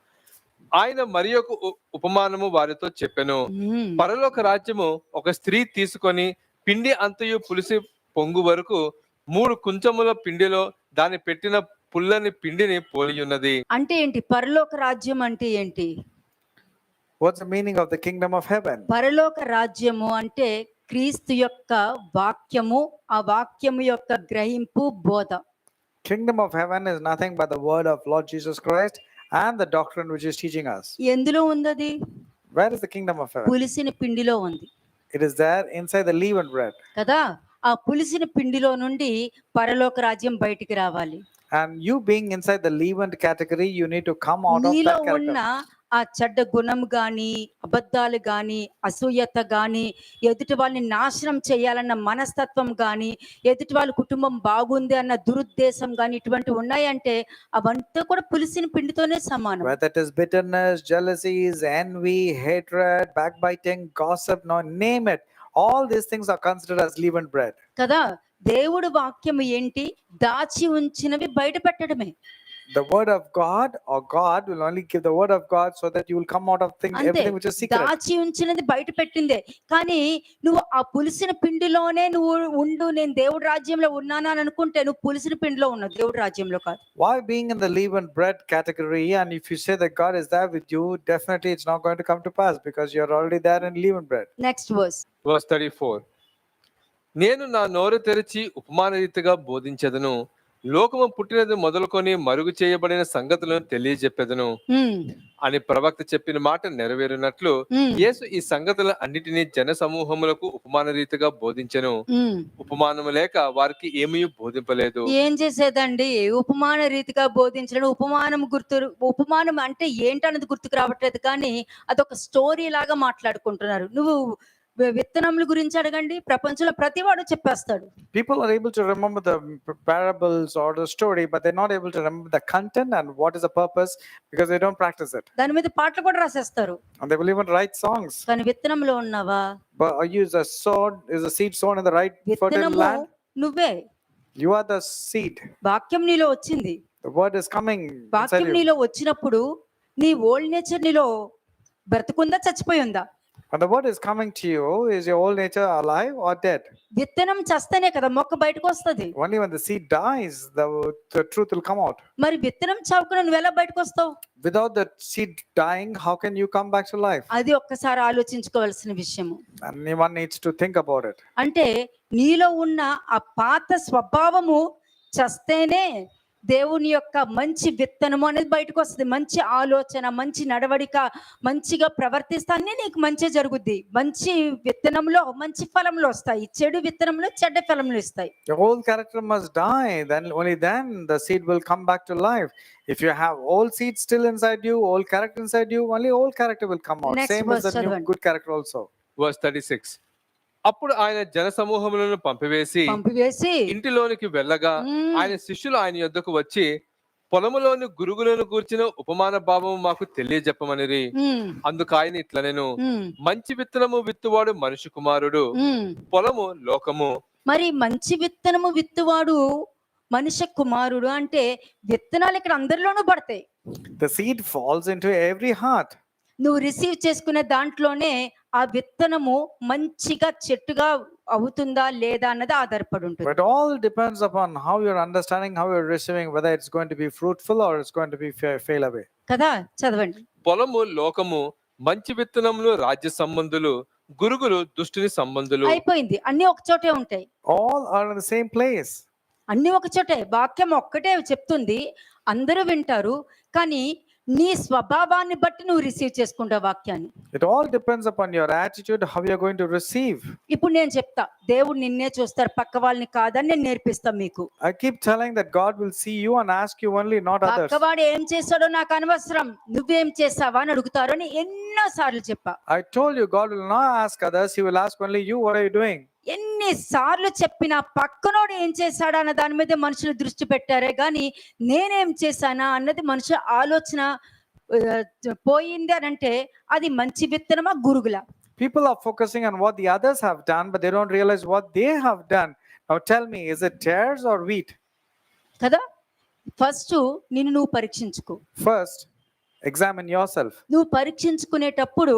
ఆయన మరి ఒక ఉపమానము వారితో చెప్పెను. పరలోక రాజ్యము ఒక స్త్రీ తీసుకొని పిండి అంతయు పులిసి పొంగు వరకు 3 కుంచముల పిండిలో దాని పెట్టిన పుల్లని పిండిని పోలి ఉన్నది. అంటే ఏంటి? పరలోక రాజ్యం అంటే ఏంటి? What's the meaning of the kingdom of heaven? పరలోక రాజ్యము అంటే క్రీస్తు యొక్క వాక్యము, ఆ వాక్యము యొక్క గ్రహింపు, బోధ. Kingdom of heaven is nothing but the word of Lord Jesus Christ and the doctrine which is teaching us. ఎందులో ఉందది? Where is the kingdom of heaven? పులిసిన పిండిలో ఉంది It is there inside the leavened bread. కదా. ఆ పులిసిన పిండిలో నుండి పరలోక రాజ్యం బయటికి రావాలి. And you being inside the leavened category, you need to come out of నీలో that ఉన్న character. ఆ చెడ్డ గుణం గాని, అబద్ధాలు గాని, అసూయత గాని, ఎదుటి వాళ్ళని నాశనం చేయాలన్న మనస్తత్వం గాని, ఎదుటి వాళ్ళ కుటుంబం బాగుంది అన్న దురుద్దేశం గాని, ఇటువంటి ఉన్నాయంటే అవంతా కూడా పులిసిన పిండితోనే సమానం. Whether it is bitterness, jealousies, envy, hatred, backbiting, gossip, no, name it. All these things are considered as leavened bread. కదా. దేవుడు వాక్యము ఏంటి? దాచి ఉంచినవి బయట పెట్టడమే. The word of God or God will only give the word of God so that you will come out of things, అంతే. everything which is secret. దాచి ఉంచినది బయట పెట్టిందే. కానీ నువ్వు ఆ పులిసిన పిండిలోనే నువ్వు ఉండు, నేను దేవుడి రాజ్యంలో ఉన్నాను అని అనుకుంటే నువ్వు పులిసిన పిండిలో ఉన్నావు, దేవుడి రాజ్యంలో కాదు. Why being in the leavened bread category, and if you say that God is there with you, definitely it's not going to come to pass because you're already there in leavened bread. Next verse. Verse 34. నేను నా నోరు తెరిచి ఉపమాన రీతిగా బోధించెదను. లోకము పుట్టినది మొదలుకొని మరుగు చేయబడిన సంగతులను తెలియజెప్పెదను ఉమ్, అని ప్రవక్త చెప్పిన మాట నెరవేరినట్లు ఉమ్, యేసు ఈ సంగతుల అన్నిటినీ జన సమూహములకు ఉపమాన రీతిగా బోధించెను. ఉమ్. ఉపమానము లేక వారికి ఏమీ బోధింపలేదు. ఏం చేసేదండి? ఉపమాన రీతిగా బోధించడం, ఉపమానం అంటే ఏంటన్నది గుర్తుకు రావట్లేదు, కానీ అదొక స్టోరీ లాగా మాట్లాడుకుంటున్నారు. నువ్వు విత్తనముల గురించి అడగండి, ప్రపంచంలో ప్రతివాడు చెప్పేస్తాడు. People are able to remember the parables or the story, but they're not able to remember the content and what is the purpose because they don't practice it. దాని మీద పాటలు కూడా రాసేస్తారు. And they will even write songs. కానీ విత్తనంలో ఉన్నావా? But are you is a seed sown in the right fertile విత్తనము land? నువ్వే. You are the seed. వాక్యం నీలో వచ్చింది. The word is coming inside వాక్యం you. నీలో వచ్చినప్పుడు నీ ఓల్డ్ నేచర్ నీలో బ్రతుకుందా, చచ్చిపోయిందా? When the word is coming to you, is your old nature alive or dead? విత్తనం చస్తేనే కదా మొక్క బయటకు వస్తది. Only when the seed dies, the truth will come out. మరి విత్తనం చావకుండా నువ్వు ఎలా బయటకు వస్తావు? Without the seed dying, how can you come back to life? అది ఒక్కసారి ఆలోచించుకోవాల్సిన విషయము. And one needs to think about it. అంటే నీలో ఉన్న ఆ పాత స్వభావము చస్తేనే దేవుని యొక్క మంచి విత్తనము అనేది బయటకు వస్తుంది. మంచి ఆలోచన, మంచి నడవడిక, మంచిగా ప్రవర్తిస్తే అన్నీ నీకు మంచి జరుగుద్ది. మంచి విత్తనంలో మంచి ఫలములు వస్తాయి, చెడు విత్తనంలో చెడ్డ ఫలములు ఇస్తాయి. Your old character must die, then only then the seed will come back to life. If you have old seed still inside you, old character inside you, only old character will come out. Next Same as verse the new చదవండి. good character also. Verse 36. అప్పుడు ఆయన జన సమూహములను పంపివేసి ఇంటిలోనికి వెళ్ళగా ఆయన శిష్యులు ఆయన యొద్దకు వచ్చి పొలములోని గురుగులను గూర్చిన ఉపమాన భావము మాకు తెలియజెప్పమనిరి. అందుకు ఆయన ఇట్లనెను, మంచి విత్తనము విత్తువాడు మనిషి కుమారుడు, పొలము లోకము. మరి మంచి విత్తనము విత్తువాడు మనిషి కుమారుడు అంటే విత్తనాలు ఇక్కడ అందరిలోనూ పడతాయి. The seed falls into every heart. నువ్వు రిసీవ్ చేసుకునే దాంట్లోనే ఆ విత్తనము మంచిగా చెట్టుగా అవుతుందా లేదా అన్నది ఆధారపడి ఉంటుంది. But all depends upon how you're understanding, how you're receiving, whether it's going to be fruitful or it's going to be fail away. కదా, చదవండి. పొలము లోకము, మంచి విత్తనములు రాజ్య సంబంధులు, గురుగులు దుష్టుని సంబంధులు. అయిపోయింది. అన్ని ఒక చోటే ఉంటాయి. All are in the same place. అన్ని ఒక చోటే. వాక్యం ఒక్కటే చెప్తుంది, అందరూ వింటారు, కానీ నీ స్వభావాన్ని బట్టి నువ్వు రిసీవ్ చేసుకుంటావు వాక్యాన్ని. It all depends upon your attitude, how you're going to receive. ఇప్పుడు నేను చెప్తా, దేవుడు నిన్నే చూస్తారు, పక్క వాళ్ళని కాదని నేను నేర్పిస్తా మీకు. I keep telling that God will see you and ask you only, not others. పక్కవాడు ఏం చేశాడో నాకు అనవసరం, నువ్వేం చేసావా అని అడుగుతారు అని ఎన్నో సార్లు చెప్పా. I told you God will not ask others, he will ask only you, what are you doing? ఎన్నిసార్లు చెప్పినా పక్కనోడు ఏం చేశాడా అన్న దాని మీద మనుషులు దృష్టి పెట్టారే గాని నేనేం చేశానా అన్నది మనుషుల ఆలోచన పోయింది అని అంటే అది మంచి విత్తనమా గురుగులా? People are focusing on what the others have done, but they don't realize what they have done. Now tell me, is it tares or wheat? కదా, ఫస్ట్ నిన్ను నువ్వు పరీక్షించుకో. First, examine yourself. నువ్వు పరీక్షించుకునేటప్పుడు,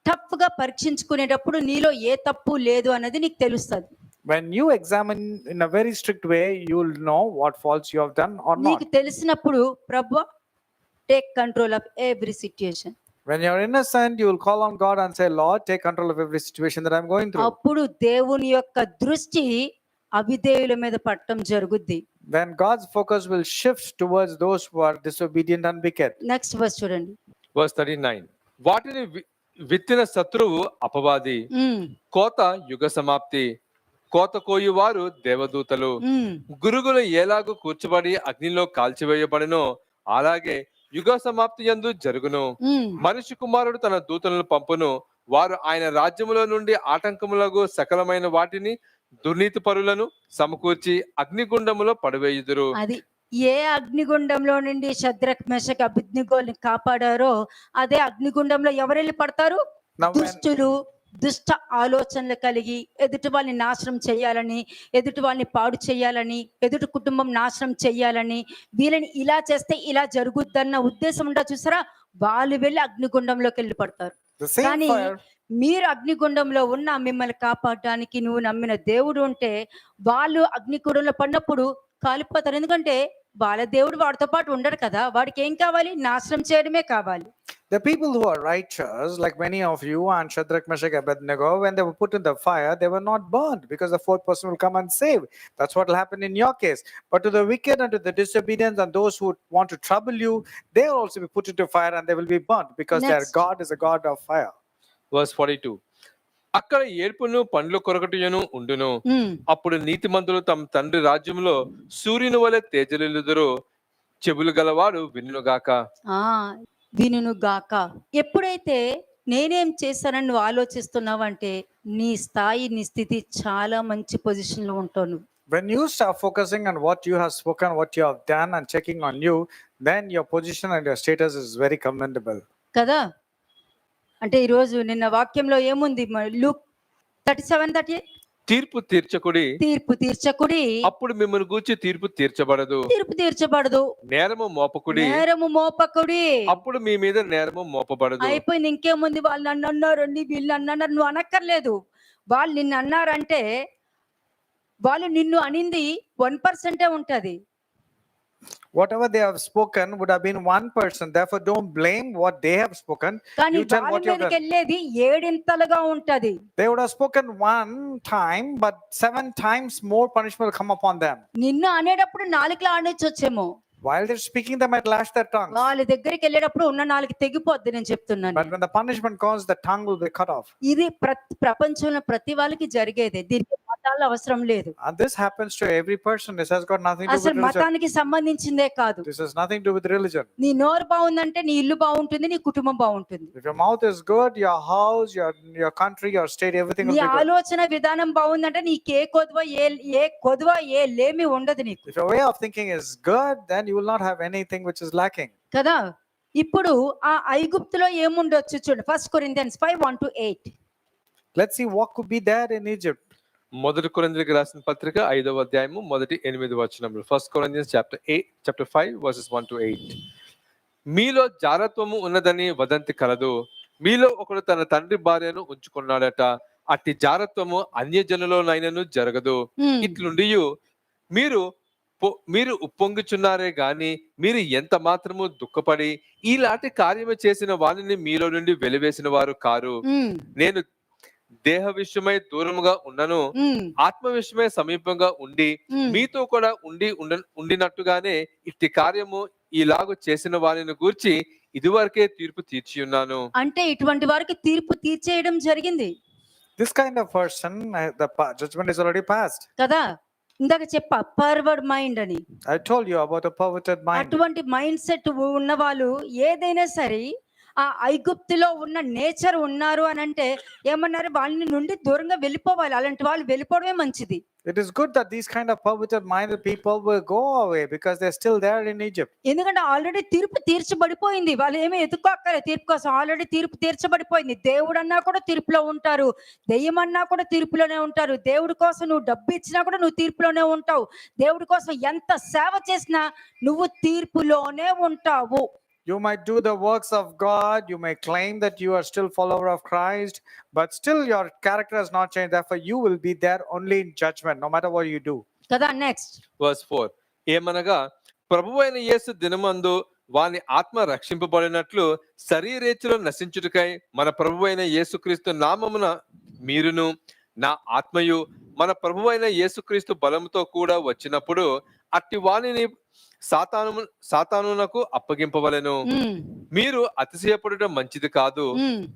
టఫ్ గా పరీక్షించుకునేటప్పుడు నీలో ఏ తప్పు లేదు అన్నది నీకు తెలుస్తుంది. When you examine in a very strict way, you will know what faults you have done or not. నీకు తెలిసినప్పుడు ప్రభువా take control of every situation. When you're innocent, you will call on God and say, Lord, take control of every situation that I'm going through. అప్పుడు దేవుని యొక్క దృష్టి అవిధేయుల మీద పడటం జరుగుద్ది. Then God's focus will shift towards those who are disobedient and wicked. Next verse చూడండి. Verse 39. వాటిని విత్తిన శత్రువు అపవాది, కోత యుగ సమాప్తి, కోత కోయువారు దేవదూతలు. గురుగులు ఎలాగూ కూర్చబడి అగ్నిలో కాల్చివేయబడినో అలాగే యుగ సమాప్తి యందు జరుగును. మనిషి కుమారుడు తన దూతలను పంపును, వారు ఆయన రాజ్యములో నుండి ఆటంకములకు సకలమైన వాటిని దుర్నీతి పరులను సమకూర్చి అగ్నిగుండములో పడవేయుదురు. అది ఏ అగ్నిగుండంలో నుండి శద్రక్ మెషక్ అబేద్నెగోని కాపాడారో అదే అగ్నిగుండంలో ఎవరు వెళ్ళి పడతారు? దుష్టులు, దుష్ట ఆలోచనలు కలిగి ఎదుటి వాళ్ళని నాశనం చేయాలని, ఎదుటి వాళ్ళని పాడు చేయాలని, ఎదుటి కుటుంబం నాశనం చేయాలని, వీళ్ళని ఇలా చేస్తే ఇలా జరుగుద్దన్న ఉద్దేశం ఉంటా చూసారా, వాళ్ళు వెళ్ళి అగ్నిగుండంలోకి వెళ్ళి పడతారు. కానీ మీరు అగ్నిగుండంలో ఉన్న మిమ్మల్ని కాపాడడానికి నువ్వు నమ్మిన దేవుడు ఉంటే వాళ్ళు అగ్నిగుండంలో పడినప్పుడు కాలిపోతారు. ఎందుకంటే వాళ్ళ దేవుడు వాడితో పాటు ఉండడు కదా, వాడికి ఏం కావాలి? నాశనం చేయడమే కావాలి. The people who are righteous, like many of you and Shadrach, Meshach, Abednego, when they were put in the fire, they were not burned because the fourth person will come and save. That's what will happen in your case. But to the wicked and to the disobedient and those who want to trouble you, they will also be put into fire and they will be burnt because their Next. God is a God of fire. Verse 42. అక్కడ ఏడ్పును పండ్లు కొరకటియును ఉండును. ఉమ్. అప్పుడు నీతిమంతులు తమ తండ్రి రాజ్యంలో సూర్యుని వలె తేజలిల్లుదురు. చెవులు గలవాడు వినుగాక. ఆ వినును గాక. ఎప్పుడైతే నేనేం చేశానని నువ్వు ఆలోచిస్తున్నావంటే నీ స్థాయి నీ స్థితి చాలా మంచి పొజిషన్ లో ఉంటావు నువ్వు. When you start focusing on what you have spoken, what you have done, and checking on you, then your position and your status is very commendable. కదా అంటే ఈరోజు నిన్న వాక్యంలో ఏముంది లూక్ 37:38 తీర్పు తీర్చకుడి, తీర్పు తీర్చకుడి, అప్పుడు మిమ్మల్ని గూర్చి తీర్పు తీర్చబడదు. తీర్పు తీర్చబడదు. నేరము మోపకుడి, నేరము మోపకుడి, అప్పుడు మీ మీద నేరము మోపబడదు. అయిపోయింది. ఇంకేముంది, వాళ్ళు నన్ను అన్నారండి, వీళ్ళు అన్నారు, నువ్వు అనక్కర్లేదు. వాళ్ళు నిన్ను అన్నారంటే వాళ్ళు నిన్ను అనింది 1% ఉంటది. Whatever they have spoken would have been 1%. Therefore, don't blame what they have spoken. కానీ You tell వాళ్ళ what you have మీదకి done. వెళ్ళేది 7 ఇంతలుగా ఉంటది. They would have spoken one time, but 7 times more punishment will come upon them. నిన్ను అనేటప్పుడు నాలుగులా ఆడొచ్చొచ్చేమో, While they're speaking, they might lash their tongues. వాళ్ళ దగ్గరికి వెళ్ళేటప్పుడు ఉన్న నాలుగు తెగిపోద్ది. నేను చెప్తున్నాను, But when the punishment comes, the tongue will be cut off. ఇది ప్రపంచంలో ప్రతి వాళ్ళకి జరిగేదే. దీనికి మతాలు అవసరం లేదు. And this happens to every person. This has got nothing to do with అసలు religion. మతానికి సంబంధించిందే కాదు. This has nothing to do with religion. నీ నోరు బాగుందంటే నీ ఇల్లు బాగుంటుంది, నీ కుటుంబం బాగుంటుంది. If your mouth is good, your house, your country, your state, everything నీ will be good. ఆలోచన విధానం బాగుందంటే నీకు ఏ కొద్వ ఏ లేమి ఉండదు నీకు. If your way of thinking is good, then you will not have anything which is lacking. కదా. ఇప్పుడు ఆ ఐగుప్తులో ఏముండొచ్చు చూడండి. 1 Corinthians 5:1-8. Let's see what could be there in Egypt. మొదటి కొరింథీయులకు రాసిన పత్రిక 5వ అధ్యాయము మొదటి 8 వచనములు. 1 Corinthians chapter 5 verses 1-8. మీలో జారత్వము ఉన్నదని వదంతి కలదు. మీలో ఒకడు తన తండ్రి భార్యను ఉంచుకున్నాడట. అట్టి జారత్వము అన్యజనులోనైనను జరగదు. ఇట్లుండియు మీరు ఉప్పొంగుచున్నారే గాని మీరు ఎంత మాత్రము దుఃఖపడి ఈలాంటి కార్యము చేసిన వారిని మీలో నుండి వెలివేసిన వారు కారు. నేను దేహ విషయమై దూరముగా ఉన్నను, ఆత్మ విషయమై సమీపంగా ఉండి మీతో కూడా ఉండినట్టుగానే ఇట్టి కార్యము ఇలాగూ చేసిన వారిని గూర్చి ఇదివరకే తీర్పు తీర్చి ఉన్నాను. అంటే ఇటువంటి వారికి తీర్పు తీర్చేయడం జరిగింది. This kind of person, the judgment is already passed. కదా. ఇందాక చెప్పా పర్వర్డ్ మైండ్ అని. I told you about a perverted mind. అటువంటి మైండ్ సెట్ ఉన్న వాళ్ళు ఏదైనా సరే ఆ ఐగుప్తులో ఉన్న నేచర్ ఉన్నారు అని అంటే ఏమన్నారు, వాళ్ళ నుండి దూరంగా వెళ్ళిపోవాలి. అలాంటి వాళ్ళు వెళ్ళిపోవడమే మంచిది. It is good that these kind of perverted minded people will go away because they're still there in Egypt. ఎందుకంటే ఆల్రెడీ తీర్పు తీర్చబడిపోయింది. వాళ్ళు ఏమీ ఎదుకోక్కర్లే తీర్పు కోసం. ఆల్రెడీ తీర్పు తీర్చబడిపోయింది. దేవుడు అన్నా కూడా తీర్పులో ఉంటారు, దెయ్యం అన్నా కూడా తీర్పులోనే ఉంటారు. దేవుడి కోసం నువ్వు డబ్బు ఇచ్చినా కూడా నువ్వు తీర్పులోనే ఉంటావు. దేవుడి కోసం ఎంత సేవ చేసినా నువ్వు తీర్పులోనే ఉంటావు. You might do the works of God, you may claim that you are still follower of Christ, but still your character has not changed. Therefore you will be there only in judgment, no matter what you do. కదా. Next verse 4. ఏమనగా ప్రభువైన యేసు దినమందు వాని ఆత్మ రక్షింపబడినట్లు శరీరేచ్ఛలు నశించుటకై మన ప్రభువైన యేసుక్రీస్తు నామమున మీరును నా ఆత్మయు మన ప్రభువైన యేసుక్రీస్తు బలముతో కూడా వచ్చినప్పుడు అట్టి వానిని సాతానునకు అప్పగింపవలెను. మీరు అతిశయపడటం మంచిది కాదు.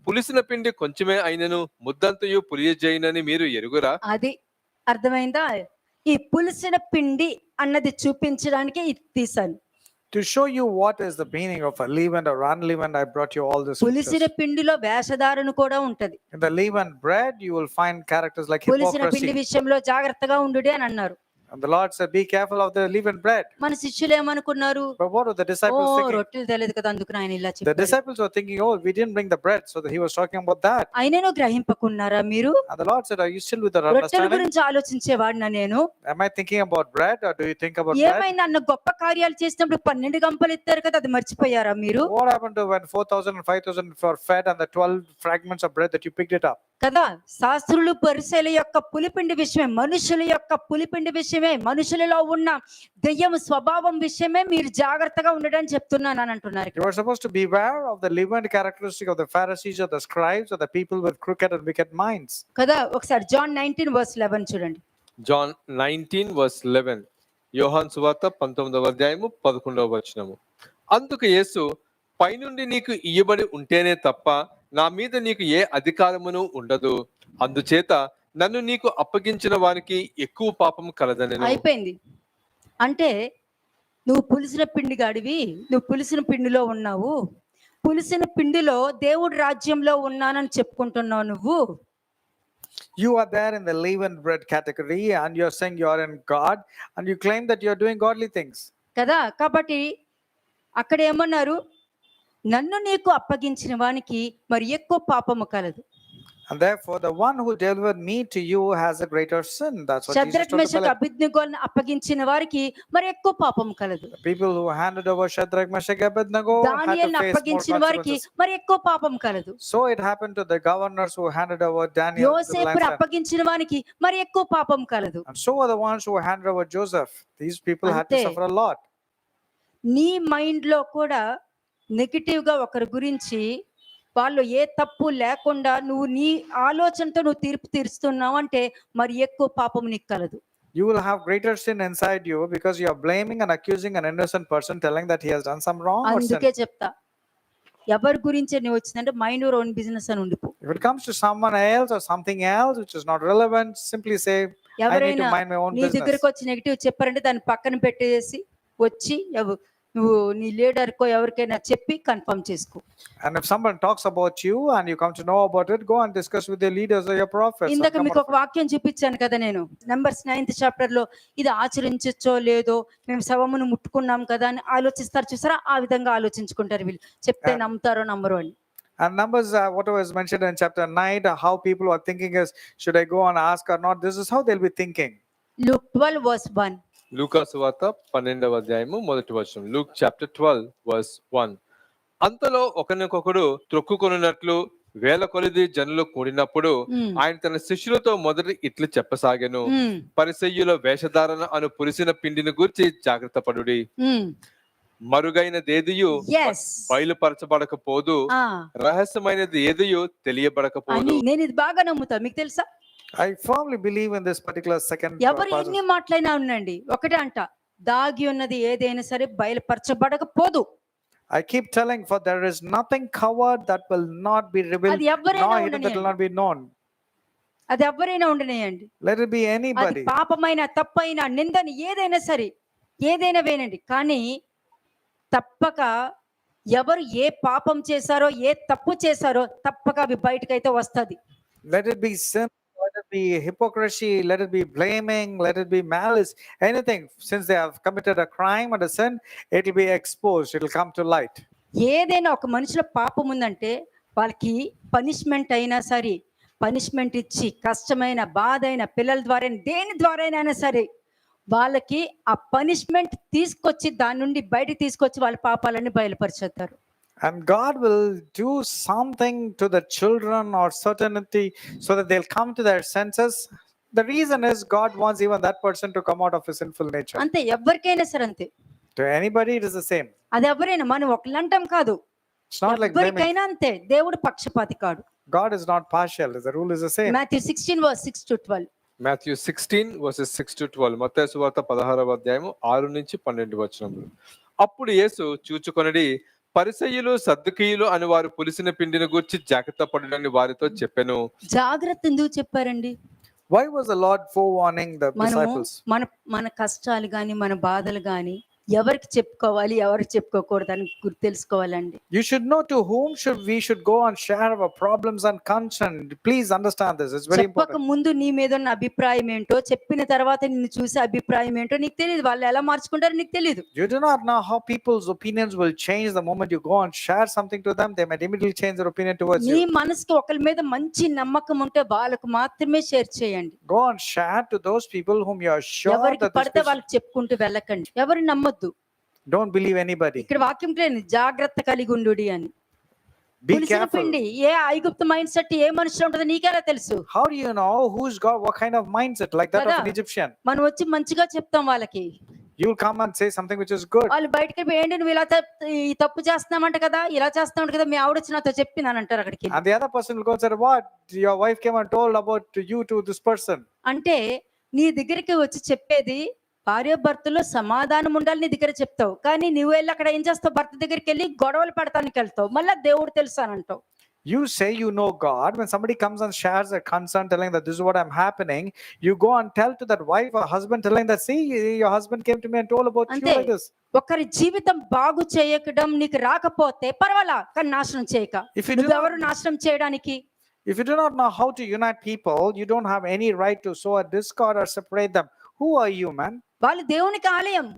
పులిసిన పిండి కొంచెమే అయినను ముద్దంతయు పులియజేయునని మీరు ఎరుగురా. అది అర్థమైందా? ఈ పులిసిన పిండి అన్నది చూపించడానికి ఇది తీసాను. To show you what is the meaning of a leavened or unleavened, I brought you all this. పులిసిన పిండిలో వేషధారణ కూడా ఉంటది. In the leavened bread, you will find characters like పులిసిన పిండి hypocrisy. విషయంలో జాగ్రత్తగా ఉండుడి అని అన్నారు. And the Lord said, be careful of the leavened bread. మన శిష్యులు ఏమనుకున్నారు? But what were the disciples thinking? రొట్టెలు తెలియదు కదా అందుకు ఆయన ఇలా The చెప్పారు. disciples were thinking, oh, we didn't bring the bread. So that he was talking about that. ఆయనను గ్రహింపకున్నారా మీరు? And the Lord said, are you still with the రొట్టెల understanding? గురించి ఆలోచించేవాడినా నేను? Am I thinking about bread or do you think about bread? ఏమైంది అన్న గొప్ప కార్యాలు చేసినప్పుడు 12 గంపలు ఎత్తారు కదా, అది మర్చిపోయారా మీరు? What happened to when 4,000 and 5,000 were fed and the 12 fragments of bread that you picked it up? కదా, శాస్త్రులు పరిసయ్యుల యొక్క పులిపిండి విషయమే, మనుషుల యొక్క పులిపిండి విషయమే, మనుషులలో ఉన్న దెయ్యం స్వభావం విషయమే మీరు జాగ్రత్తగా ఉండడని చెప్తున్నాను అని అంటున్నారు You are supposed to beware of the leavened characteristic of the Pharisees or the scribes or the people with crooked and wicked minds. కదా. ఒకసారి జాన్ 19:11 చూడండి. జాన్ 19:11 యోహాను సువార్త 19వ అధ్యాయము 11వ వచనము. అందుకు యేసు, పైనుండి నీకు ఇయ్యబడి ఉంటేనే తప్ప నా మీద నీకు ఏ అధికారమును ఉండదు, అందుచేత నన్ను నీకు అప్పగించిన వారికి ఎక్కువ పాపం కలదనెను. అయిపోయింది. అంటే నువ్వు పులిసిన పిండి గాడివి, నువ్వు పులిసిన పిండిలో ఉన్నావు, పులిసిన పిండిలో దేవుడి రాజ్యంలో ఉన్నానని చెప్పుకుంటున్నావు నువ్వు. You are there in the leavened bread category and you're saying you're in God and you claim that you're doing godly things. కదా, కాబట్టి అక్కడ ఏమన్నారు, నన్ను నీకు అప్పగించిన వానికి మరి ఎక్కువ పాపము కలదు. And therefore the one who delivered me to you has a greater sin. That's what Jesus Shadrach told the Meshach Philip. అబేద్నెగోలను అప్పగించిన వారికి మరి ఎక్కువ పాపం కలదు. The people who handed over Shadrach, Meshach, Abednego had to దానియేలును face more అప్పగించిన వారికి consequences. మరి ఎక్కువ పాపం కలదు. So it happened to the governors who handed over Daniel to the యోసేపును lion's den. అప్పగించిన వానికి మరి ఎక్కువ పాపం కలదు. And so are the ones who handed over Joseph. These people had to అంతే. suffer a lot. నీ మైండ్ లో కూడా నెగిటివ్ గా ఒకరి గురించి వాళ్ళు ఏ తప్పు లేకుండా నువ్వు నీ ఆలోచనతో నువ్వు తీర్పు తీరుస్తున్నావు అంటే మరి ఎక్కువ పాపం నీకు కలదు. You will have greater sin inside you because you are blaming and accusing an innocent person, telling that he has done some wrong or sin. అందుకే చెప్తా, ఎవరి గురించి నువ్వు వచ్చిందంటే మైండ్ యువర్ ఓన్ బిజినెస్ అని ఉండిపో. If it comes to someone else or something else which is not relevant, simply say, I need to ఎవరైనా mind my own నీ business. దగ్గరకు వచ్చి నెగిటివ్ చెప్పారంటే దాన్ని పక్కన పెట్టేసి వచ్చి నువ్వు నీ లీడర్కో ఎవరికైనా చెప్పి కన్ఫర్మ్ చేసుకో. And if someone talks about you and you come to know about it, go and discuss with your leaders or your prophets. and ఇందాక come మీకు out ఒక వాక్యం చూపించాను కదా నేను, Numbers 9th chapter లో, ఇది ఆచరించచ్చో లేదో, మేము శవమును ముట్టుకున్నాం కదా అని ఆలోచిస్తారు చూసారా, ఆ విధంగా ఆలోచించుకుంటారు వీళ్ళు, చెప్తే నమ్ముతారో నమ్మరు అని. And Numbers, whatever is mentioned in chapter 9, how people are thinking is, should I go and ask or not? This is how they'll be thinking. Luke 12:1. లూకా సువార్త 12వ అధ్యాయము మొదటి వచనం. Luke chapter 12:1. అంతలో ఒకరినొకడు త్రొక్కుకొనున్నట్లు వేల కొలది జనులు కూడినప్పుడు ఆయన తన శిష్యులతో మొదటి ఇట్లు చెప్పసాగెను, పరిసయ్యుల వేషధారణ అను పులిసిన పిండిని గూర్చి జాగ్రత్త పడుడి. మరుగైనది ఏదియు బయలుపరచబడకపోదు, రహస్యమైనది ఏదియు తెలియబడకపోదు. నేను ఇది బాగా నమ్ముతా, మీకు తెలుసా? I firmly believe in this particular second ఎవరు ఎన్ని మాటలైనా ఉండండి, ఒకటే అంట, దాగి ఉన్నది ఏదైనా సరే బయలుపరచబడకపోదు. I keep telling, for there is nothing covered that will not be revealed, nor hidden that will not be known. అది ఎవరైనా ఉండనియండి, Let it be anybody. అది పాపమైన తప్పైన నిందని ఏదైనా సరే ఏదైనా వేనండి, కానీ తప్పక ఎవరు ఏ పాపం చేశారో ఏ తప్పు చేశారో తప్పక అవి బయటకైతే వస్తది. Let it be sin, let it be hypocrisy, let it be blaming, let it be malice, anything. Since they have committed a crime and a sin, it will be exposed, it will come to light. ఏదైనా ఒక మనిషిలో పాపం ఉందంటే వాళ్ళకి పనిష్మెంట్ అయినా సరే, పనిష్మెంట్ ఇచ్చి కష్టమైన బాధ అయిన పిల్లల ద్వారా దేని ద్వారా అయినా సరే వాళ్ళకి ఆ పనిష్మెంట్ తీసుకొచ్చి దాని నుండి బయటకు తీసుకొచ్చి వాళ్ళ పాపాలన్నీ బయలుపరుచేస్తారు. And God will do something to the children or certainty so that they'll come to their senses. The reason is God wants even that person to come out of his sinful nature. అంతే, ఎవరికైనా సరే అంతే. To anybody it is the same. అది ఎవరైనా, మనం ఒకళ్ళంటాం కాదు, It's not like blaming. ఎవరికైనా అంతే. దేవుడు పక్షపాతి కాడు. God is not partial. The rule is the same. Matthew 16:6-12. Matthew 16:6-12. మత్తయి సువార్త 16వ అధ్యాయము 6 నుంచి 12 వచనములు. అప్పుడు యేసు చూచుకొనడి, పరిసయ్యులు సద్దుకీయులు అని వారు పులిసిన పిండిని గూర్చి జాగ్రత్త పడుడని వారితో చెప్పెను. జాగ్రత్త ఎందుకు చెప్పారండి? Why was the Lord forewarning the disciples? మన కష్టాలు గాని మన బాధలు గాని ఎవరికి చెప్పుకోవాలి ఎవరికి చెప్పుకోకూడదు అని తెలుసుకోవాలండి. You should know to whom we should go and share our problems and concern. Please understand this, it's very చెప్పక important. ముందు నీ మీద ఉన్న అభిప్రాయం ఏంటో, చెప్పిన తర్వాత నిన్ను చూసే అభిప్రాయం ఏంటో నీకు తెలియదు, వాళ్ళు ఎలా మార్చుకుంటారో నీకు తెలియదు. You do not know how people's opinions will change the moment you go and share something to them. They might immediately change their opinion towards నీ you. మనసుకి ఒకరి మీద మంచి నమ్మకం ఉంటే వాళ్ళకు మాత్రమే షేర్ చేయండి. Go and share to those people whom you are sure ఎవరికి that this పడితే person- వాళ్ళకి చెప్పుకుంటూ వెళ్ళకండి, ఎవరిని నమ్మొద్దు. Don't believe anybody. ఇక్కడ వాక్యం లేని జాగ్రత్త కలిగి ఉండుడి అని. Be పులిసిన careful. పిండి ఏ ఐగుప్తు మైండ్ సెట్ ఏ మనిషిలో ఉంటుందో నీకెలా తెలుసు? How do you know who's got what kind of mindset like that of కదా. an Egyptian? మనం వచ్చి మంచిగా చెప్తాం వాళ్ళకి. You'll come and say something which is good. వాళ్ళు బయటకి వెళ్ళి ఏంటి నువ్వు ఇలా ఈ తప్పు చేస్తున్నామంట కదా, ఇలా చేస్తున్నామంట కదా, మీ ఆవిడ వచ్చి నాతో చెప్పిందని అంటారు అక్కడికి. And the other person will go and say, what? Your wife came and told about you to this person. అంటే నీ దగ్గరికి వచ్చి చెప్పేది భార్యాభర్తలో సమాధానం ఉండాలి నీ దగ్గర చెప్తావు. కానీ నువ్వు వెళ్ళి అక్కడ ఏం చేస్తావు? భర్త దగ్గరికి వెళ్ళి గొడవలు పడతానికి వెళ్తావు. మళ్ళీ దేవుడు తెలుసు అని అంటావు. You say you know God. When somebody comes and shares a concern telling that this is what I'm happening, you go and tell to that wife or husband telling that, see, your husband came to me and told about you అంతే. like this. ఒకరి జీవితం బాగు చేయడం నీకు రాకపోతే పర్వాలా, కానీ నాశనం చేయక. If you do నువ్వెవరు నాశనం చేయడానికి? If you do not know how to unite people, you don't have any right to sow a discord or separate them. Who are you, man? వాళ్ళు దేవునికి ఆలయం.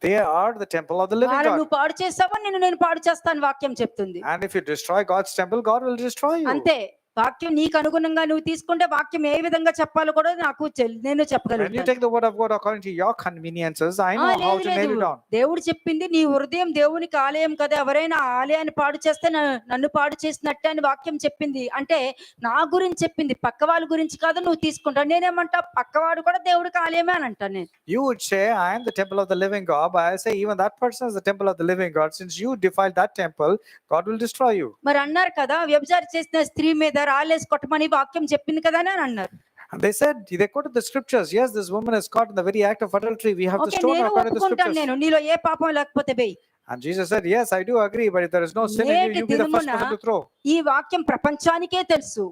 They are the temple of the living వాళ్ళు God. నువ్వు పాడు చేస్తావా, నేను పాడు చేస్తాను వాక్యం చెప్తుంది. And if you destroy God's temple, God will destroy you. అంతే. వాక్యం నీకు అనుగుణంగా నువ్వు తీసుకుంటే వాక్యం ఏ విధంగా చెప్పాలో కూడా నాకు నేను When you చెప్పగలను. take the word of God according to your conveniences, I know how to nail it down. దేవుడు చెప్పింది నీ హృదయం దేవునికి ఆలయం కదా, ఎవరైనా ఆలయాన్ని పాడు చేస్తే నన్ను పాడు చేసినట్టే అని వాక్యం చెప్పింది. అంటే నా గురించి చెప్పింది, పక్క వాళ్ళ గురించి కాదు నువ్వు తీసుకుంటావు. నేనేమంటా, పక్కవాడు కూడా దేవుడికి ఆలయమే అని అంటాను నేను. You would say, I am the temple of the living God, but I say even that person is the temple of the living God. Since you defile that temple, God will destroy you. మరి అన్నారు కదా, వ్యభిచారం చేసిన స్త్రీ మీద రాళ్ళేసి కొట్టమని వాక్యం చెప్పింది కదా అని అన్నారు. And they said, they quoted the scriptures. Yes, this woman is caught in the very act of adultery. We have to okay, stone her నేను according to the ఒప్పుకుంటాను, scriptures. నేను నీలో ఏ పాపం లేకపోతే బెయ్. And Jesus said, yes, I do agree, but if there is no sin in you, you be the first person to throw. ఈ వాక్యం ప్రపంచానికే తెలుసు.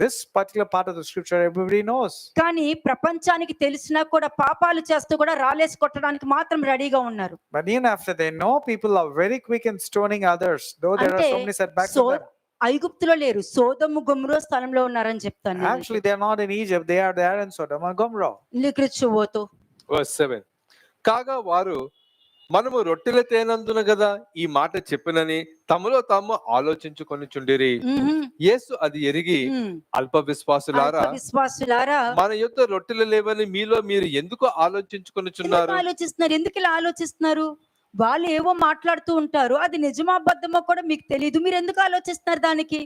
This particular part of the scripture everybody knows. కానీ ప్రపంచానికి తెలిసినా కూడా పాపాలు చేస్తూ కూడా రాలేసి కొట్టడానికి మాత్రం రెడీగా ఉన్నారు. But even after they know, people are very quick in stoning others, though there are so many setbacks in them. ఐగుప్తులో లేరు, సోదము గొమొర్రా స్థలంలో ఉన్నారని చెప్తాను నేను. Actually, they are not in Egypt. They are there in Sodom and Gomorrah. లిఖించువోతో. Verse 7. కాగా వారు మనము రొట్టెలు తేనందున గదా ఈ మాట చెప్పినని తమలో తాము ఆలోచించుకొనిచుండిరి. యేసు అది ఎరిగి అల్ప విశ్వాసులారా, విశ్వాసులారా, మన యొద్ద రొట్టెలు లేవని మీలో మీరు ఎందుకు ఆలోచించుకొనిచున్నారు? ఆలోచిస్తున్నారు? ఎందుకు ఇలా ఆలోచిస్తున్నారు? వాళ్ళు ఏవో మాట్లాడుతూ ఉంటారు, అది నిజమా అబద్ధమో కూడా మీకు తెలియదు. మీరు ఎందుకు ఆలోచిస్తున్నారు దానికి?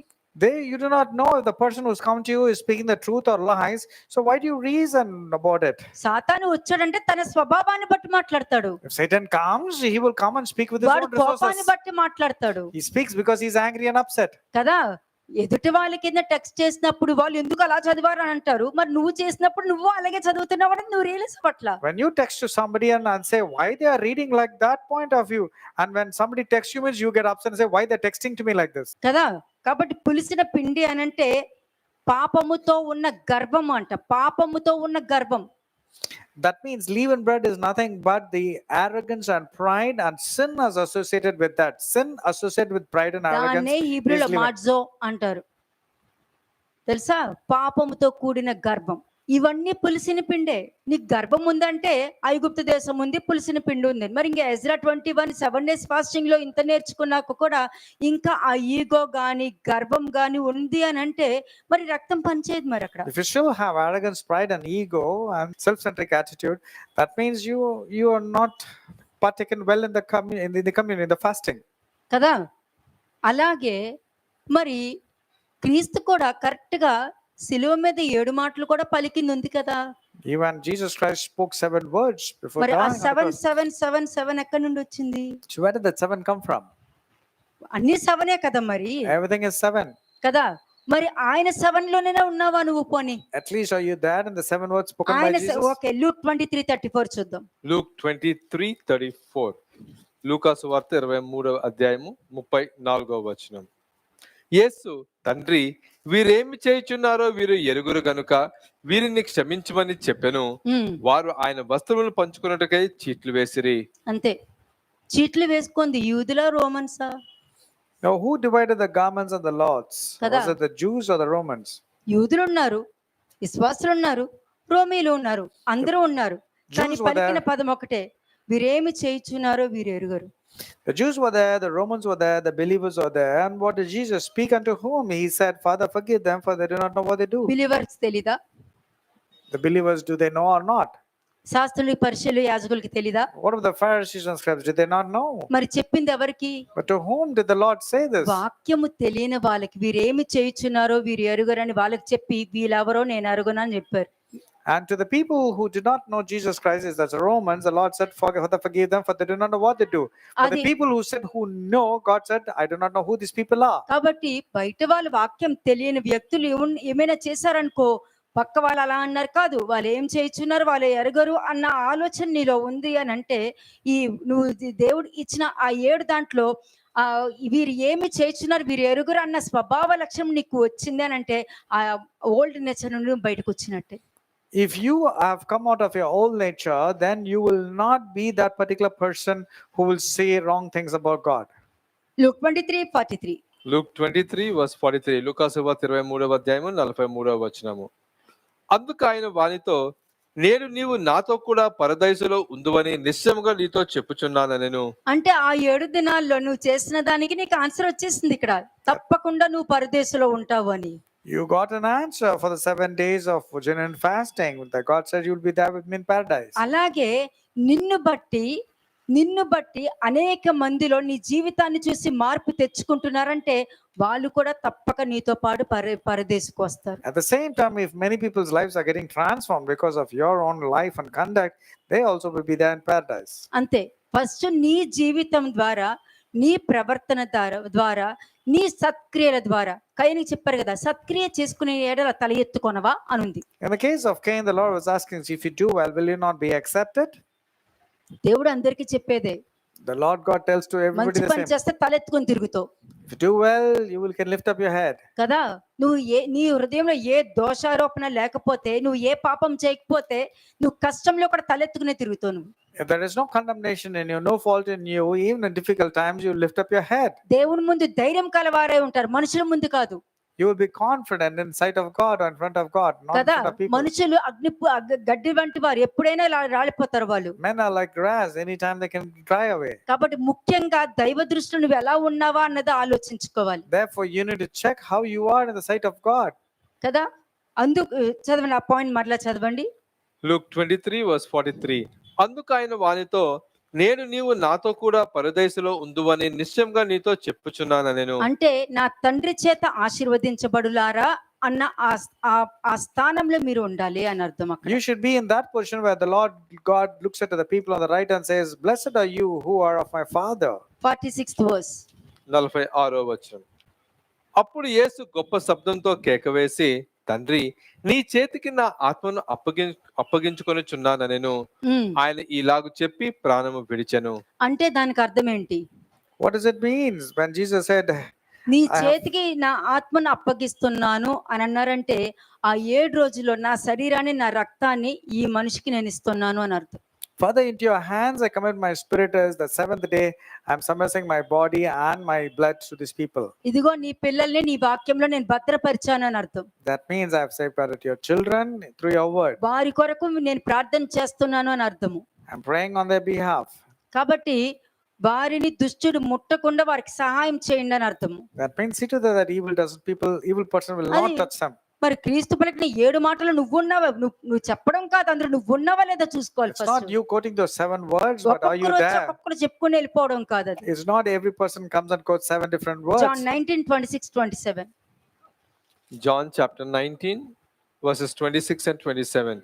You do not know if the person who's come to you is speaking the truth or lies. So why do you reason about it? సాతాను వచ్చాడంటే తన స్వభావాన్ని బట్టి మాట్లాడతాడు. If Satan comes, he will come and speak with his వాడు own resources. కోపాన్ని బట్టి మాట్లాడతాడు He speaks because he's angry and upset. కదా. ఎదుటి వాళ్ళ కింద టెక్స్ట్ చేసినప్పుడు వాళ్ళు ఎందుకు అలా చదివారు అని అంటారు. మరి నువ్వు చేసినప్పుడు నువ్వు అలాగే చదువుతున్నావు అని నువ్వు realise అవ్వట్లా. When you text to somebody and say why they are reading like that point of view, and when somebody texts you means you get upset and say why they're texting to me like this. కదా. కాబట్టి పులిసిన పిండి అనంటే పాపముతో ఉన్న గర్భం అంట. పాపముతో ఉన్న గర్భం. That means leavened bread is nothing but the arrogance and pride, and sin is associated with that. Sin associated with pride and arrogance. దాన్నే హీబ్రూలో is leaven. మాట్జో అంటారు. తెలుసా? పాపముతో కూడిన గర్భం. ఇవన్నీ పులిసిన పిండే. నీకు గర్భం ఉందంటే ఐగుప్తు దేశం ఉంది, పులిసిన పిండి ఉంది. మరి ఇంకా ఎజ్రా 21 7 days ఫాస్టింగ్ లో ఇంత నేర్చుకున్నాక కూడా ఇంకా ఆ ఈగో గాని గర్భం గాని ఉంది అని అంటే మరి రక్తం పనిచేయదు మరి అక్కడ. If you still have arrogance, pride and ego and self-centric attitude, that means you are not partaken well in the communion, in the fasting. కదా. అలాగే మరి క్రీస్తు కూడా కరెక్ట్ గా సిలువ మీద 7 మాటలు కూడా పలికింది ఉంది కదా. Even Jesus Christ spoke 7 words before మరి ఆ dying on the 7 cross. 7 7 7 ఎక్కడి నుండి వచ్చింది? So where did that 7 come from? అన్ని 7ఏ కదా మరి. Everything is 7. కదా. మరి ఆయన 7 లోనే ఉన్నావా నువ్వు? పోనీ At least are you there in the 7 words spoken by ఆయన Jesus? ఓకే, లూక్ 23:34 చూద్దాం. లూక్ 23:34. లూకా సువార్త 23వ అధ్యాయము 34వ వచనం. యేసు తండ్రి, వీరేమి చేయుచున్నారో వీరు ఎరుగురు గనుక వీరిని క్షమించమని చెప్పెను. వారు ఆయన వస్త్రములను పంచుకున్నట్టుకై చీట్లు వేసిరి. అంతే. చీట్లు వేసుకుంది యూదులా రోమన్సా? Now who divided the garments and the lots? Kada. Was it the Jews or the Romans? యూదులు ఉన్నారు, విశ్వాసులు ఉన్నారు, రోమీలు ఉన్నారు, అందరూ ఉన్నారు. కానీ Jews were పలికిన there. పదం ఒకటే, వీరేమి చేయుచున్నారో వీరు ఎరుగరు. The Jews were there, the Romans were there, the believers were there. And what did Jesus speak unto whom? He said, Father, forgive them, for they do not know what they do. Believers తెలీదా? The believers, do they know or not? శాస్త్రులు పరిశీలు యాజకులకి తెలీదా? What of the Pharisees and scribes? Did they not know? మరి చెప్పింది ఎవరికి? But to whom did the Lord say this? వాక్యము తెలియని వాళ్ళకి, వీరేమి చేయుచున్నారో వీరు ఎరుగరని వాళ్ళకి చెప్పి, వీళ్ళెవరో నేను ఎరుగనని చెప్పారు. And to the people who did not know Jesus Christ, is that's the Romans, the Lord said, forgive them, for they do not know what they do. But the అది people who said, who know, God said, I do not know who these people are. కాబట్టి బయట వాళ్ళు వాక్యం తెలియని వ్యక్తులు ఏమైనా చేశారనుకో, పక్క వాళ్ళు అలా అన్నారు కాదు, వాళ్ళు ఏం చేయుచున్నారు, వాళ్ళు ఎరగరు అన్న ఆలోచన నీలో ఉంది అని అంటే, ఈ నువ్వు దేవుడు ఇచ్చిన ఆ 7 దాంట్లో వీరు ఏమి చేయుచున్నారు, వీరు ఎరుగురు అన్న స్వభావ లక్షణం నీకు వచ్చింది అని అంటే, ఆ ఓల్డ్ నేచర్ నుండి బయటకు వచ్చినట్టే. If you have come out of your old nature, then you will not be that particular person who will say wrong things about God. Luke 23:43. Luke 23:43. లూకాసు వార్త 23వ అధ్యాయము 43వ వచనము. అందుకు ఆయన వానితో, నేను నీవు నాతో కూడా పరదైసులో ఉందువని నిశ్చయముగా నీతో చెప్పుచున్నానెను. అంటే ఆ 7 దినాల్లో నువ్వు చేసిన దానికి నీకు ఆన్సర్ వచ్చేసింది ఇక్కడ, తప్పకుండా నువ్వు పరదేశంలో ఉంటావు అని. You got an answer for the 7 days of genuine fasting. That God said you'll be there with me in paradise. అలాగే నిన్ను బట్టి అనేక మందిలో నీ జీవితాన్ని చూసి మార్పు తెచ్చుకుంటున్నారంటే, వాళ్ళు కూడా తప్పక నీతో పాటు పరదేశకు వస్తారు. At the same time, if many people's lives are getting transformed because of your own life and conduct, they also will be there in paradise. అంతే. ఫస్ట్ నీ జీవితం ద్వారా, నీ ప్రవర్తన ద్వారా, నీ సత్క్రియల ద్వారా, కయ్యనికి చెప్పారు కదా, సత్క్రియ చేసుకునే ఎడల తల ఎత్తుకొనవా అనుంది. In the case of Cain, the Lord was asking, if you do well, will you not be accepted? దేవుడు అందరికీ చెప్పేదే. The Lord God tells to everybody మంచి the పని same. చేస్తే తలెత్తుకొని తిరుగుతావు If you do well, you can lift up your head. కదా. నువ్వు నీ హృదయంలో ఏ దోషారోపణ లేకపోతే, నువ్వు ఏ పాపం చేయకపోతే, నువ్వు కష్టంలో కూడా తలెత్తుకునే తిరుగుతావు నువ్వు. If there is no condemnation in you, no fault in you, even in difficult times, you lift up your head. దేవుని ముందు ధైర్యం కలవారే ఉంటారు, మనుషుల ముందు కాదు You will be confident in sight of God or in front of God, not in కదా. front of people. మనుషులు గడ్డి వంటి వారు, ఎప్పుడైనా ఇలా రాలిపోతారు వాళ్ళు. Men are like grass, anytime they can dry away. కాబట్టి ముఖ్యంగా దైవ దృష్టిలో నువ్వు ఎలా ఉన్నావా అన్నది ఆలోచించుకోవాలి Therefore, you need to check how you are in the sight of God. కదా. అందుకు చదవండి, ఆ పాయింట్ మరలా చదవండి. Luke 23:43. అందుకు ఆయన వానితో, నేను నీవు నాతో కూడా పరదైసులో ఉందువని నిశ్చయంగా నీతో చెప్పుచున్నానెను. అంటే నా తండ్రి చేత ఆశీర్వదించబడులారా అన్న ఆ స్థానంలో మీరు ఉండాలి అని అర్థం అక్కడ. You should be in that position where the Lord God looks at the people on the right and says, blessed are you who are of my father. 46th verse. 46వ వచనం. అప్పుడు యేసు గొప్ప శబ్దంతో కేకవేసి, తండ్రి, నీ చేతికి నా ఆత్మను అప్పగించుకొనుచున్నానెను. ఆయన ఇలాగు చెప్పి ప్రాణము విడిచెను. అంటే దానికి అర్థం ఏంటి? What does it mean when Jesus said, నీ చేతికి నా ఆత్మను అప్పగిస్తున్నాను అని అన్నారంటే, ఆ 7 రోజుల్లో నా శరీరాన్ని, నా రక్తాన్ని ఈ మనిషికి నేను ఇస్తున్నాను అని అర్థం. Father, into your hands I commit my spirit. As the 7th day I am submitting my body and my blood to these people. ఇదిగో నీ పిల్లల్ని నీ వాక్యంలో నేను భద్రపరిచాను అని అర్థం. That means I have safeguarded your children through your word. వారి కొరకు నేను ప్రార్థన చేస్తున్నాను అని అర్థము. I am praying on their behalf. కాబట్టి వారిని దుష్టుడు ముట్టకుండా వారికి సహాయం చేయండి అని అర్థము. That means see to that evil person will not touch them. మరి క్రీస్తు పలికిన 7 మాటలు నువ్వున్నావా, నువ్వు చెప్పడం కాదు, అందులో నువ్వున్నావా లేదా చూసుకోవాలి. It's not you quoting those 7 words, but are you there? ఒక్కొక్కరు చెప్పుకొని వెళ్ళిపోవడం కాదు అది. It's not every person comes and quotes 7 different words. John 19:26-27. John chapter 19 verses 26 and 27.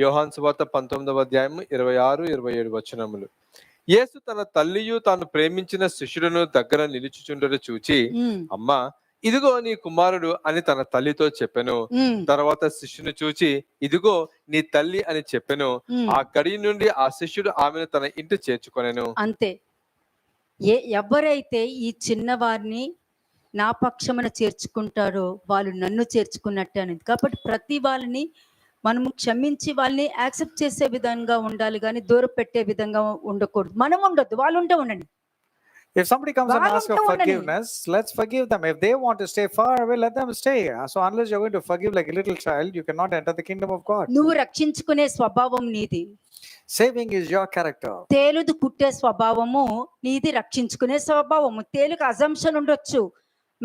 యోహాను సువార్త 19వ అధ్యాయం 26-27 వచనములు. యేసు తన తల్లియు తాను ప్రేమించిన శిష్యులను దగ్గర నిలుచుచుండట చూచి, అమ్మా, ఇదిగో నీ కుమారుడు అని తన తల్లితో చెప్పెను. తర్వాత శిష్యుని చూచి, ఇదిగో నీ తల్లి అని చెప్పెను. ఆ గడి నుండి ఆ శిష్యుడు ఆమెను తన ఇంటి చేర్చుకొనెను. అంతే. ఎవరైతే ఈ చిన్నవారిని నా పక్షమున చేర్చుకుంటారో వాళ్ళు నన్ను చేర్చుకున్నట్టే అనేది. కాబట్టి ప్రతి వాళ్ళని మనము క్షమించి వాళ్ళని యాక్సెప్ట్ చేసే విధంగా ఉండాలి, కానీ దూరం పెట్టే విధంగా ఉండకూడదు. మనం ఉండొద్దు, వాళ్ళు ఉంటే ఉండండి. If somebody comes and asks for forgiveness, let's forgive them. If they want to stay far away, let them stay. So unless you're going to forgive like a little child, you cannot enter the kingdom of God. నువ్వు రక్షించుకునే స్వభావం నీది. Saving is your character. తేలుదు కుట్టే స్వభావము నీది, రక్షించుకునే స్వభావము. తేలుకు అజంప్షన్ ఉండొచ్చు,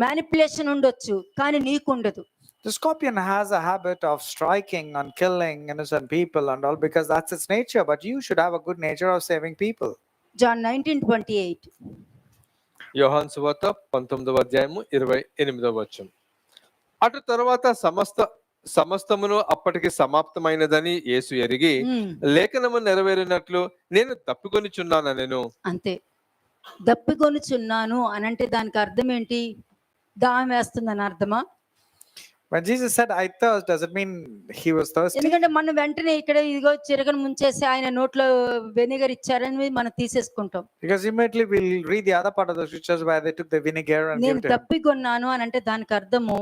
మ్యానిపులేషన్ ఉండొచ్చు, కానీ నీకు ఉండదు. The scorpion has a habit of striking and killing innocent people and all because that's its nature. But you should have a good nature of saving people. John 19:28. యోహాను సువార్త 19వ అధ్యాయము 28వ వచనం. అటు తర్వాత సమస్తమును అప్పటికి సమాప్తమైనదని యేసు ఎరిగి లేఖనము నెరవేరినట్లు నేను తప్పికొనిచున్నానెను. అంతే, దప్పికొనుచున్నాను అనంటే దానికి అర్థం ఏంటి? దాహం వేస్తుందని అర్థమా? When Jesus said, I thirst, does it mean he was thirsty? ఎందుకంటే మనం వెంటనే ఇక్కడ ఇదిగో చిరకను ముంచేసి ఆయన నోట్లో వెనిగర్ ఇచ్చారని మనం తీసేసుకుంటాం. Because immediately we'll read the other part of the scriptures where they took the vinegar and నేను gave it to him. తప్పికొన్నాను అని అంటే దానికి అర్థము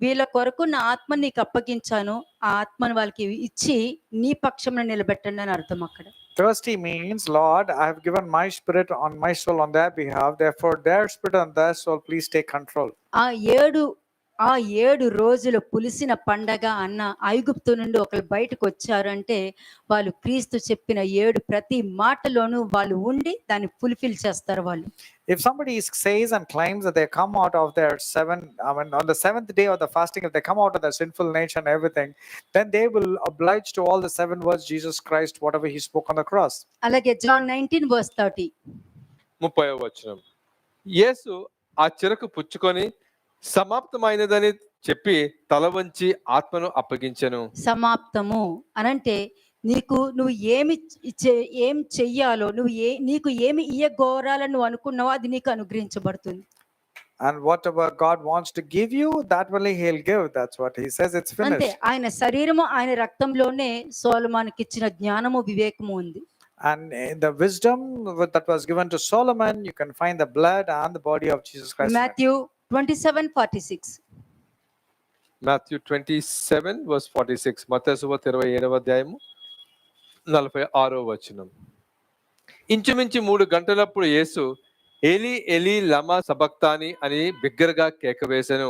వీళ్ళ కొరకు నా ఆత్మని నీకు అప్పగించాను, ఆ ఆత్మను వాళ్ళకి ఇచ్చి నీ పక్షమున నిలబెట్టండి అని అర్థం అక్కడ. Thirsty means, Lord, I have given my spirit on my soul on their behalf. Therefore, their spirit and their soul, please take control. ఆ 7 రోజులు పులిసిన పండగ అన్న ఐగుప్తు నుండి ఒకరు బయటకు వచ్చారంటే వాళ్ళు క్రీస్తు చెప్పిన 7 ప్రతి మాటలోనూ వాళ్ళు ఉండి దాన్ని ఫుల్ఫిల్ చేస్తారు వాళ్ళు. If somebody says and claims that they come out of their on the 7th day of the fasting, if they come out of their sinful nature and everything, then they will oblige to all the 7 words Jesus Christ, whatever he spoke on the cross. అలాగే John 19:30. 30వ వచనం. యేసు ఆ చిరకు పుచ్చుకొని సమాప్తమైనదని చెప్పి తల వంచి ఆత్మను అప్పగించెను. సమాప్తము అనంటే నువ్వు ఏం చెయ్యాలో నీకు ఏమి ఇయ్యగోరాలని నువ్వు అనుకున్నావో అది నీకు అనుగ్రహించబడుతుంది. And whatever God wants to give you, that only he'll give. That's what he says, it's finished. అంటే ఆయన శరీరము ఆయన రక్తంలోనే సొలొమోనుకి ఇచ్చిన జ్ఞానము వివేకము ఉంది. And in the wisdom that was given to Solomon, you can find the blood and the body of Jesus Christ. Matthew 27:46. Matthew 27:46. మత్తయి సువార్త 27వ అధ్యాయము 46వ వచనం. ఇంచుమించు 3 గంటలప్పుడు యేసు ఏలీ ఏలీ లమా సబక్తాని అని బిగ్గరగా కేక వేసెను.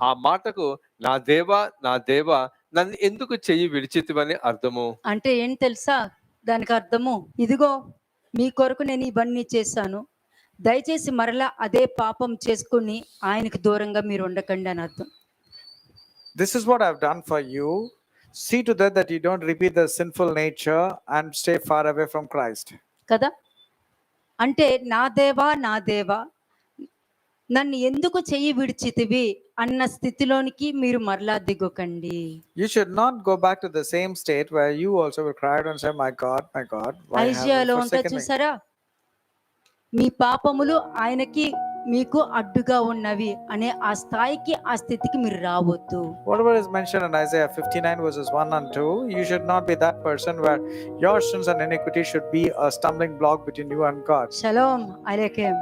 ఆ మాటకు నా దేవా నా దేవా నన్ను ఎందుకు చెయ్యి విడిచితివని అర్థము. అంటే ఏం తెలుసా దానికి అర్థము? ఇదిగో మీ కొరకు నేను ఇవన్నీ చేశాను, దయచేసి మరలా అదే పాపం చేసుకుని ఆయనకు దూరంగా మీరు ఉండకండి అని అర్థం. This is what I've done for you. See to that you don't repeat the sinful nature and stay far away from Christ. కదా? అంటే నా దేవా నన్ను ఎందుకు చెయ్యి విడిచితివి అన్న స్థితిలోనికి మీరు మరలా దిగకండి. You should not go back to the same state where you also will cry out and say, my God, why have you forsaken me? చూసారా, మీ పాపములు ఆయనకి మీకు అడ్డుగా ఉన్నవి అనే ఆ స్థాయికి ఆ స్థితికి మీరు రావద్దు. Whatever is mentioned in Isaiah 59:1 and 2, you should not be that person where your sins and iniquity should be a stumbling block between you and God. Shalom అలైకుం.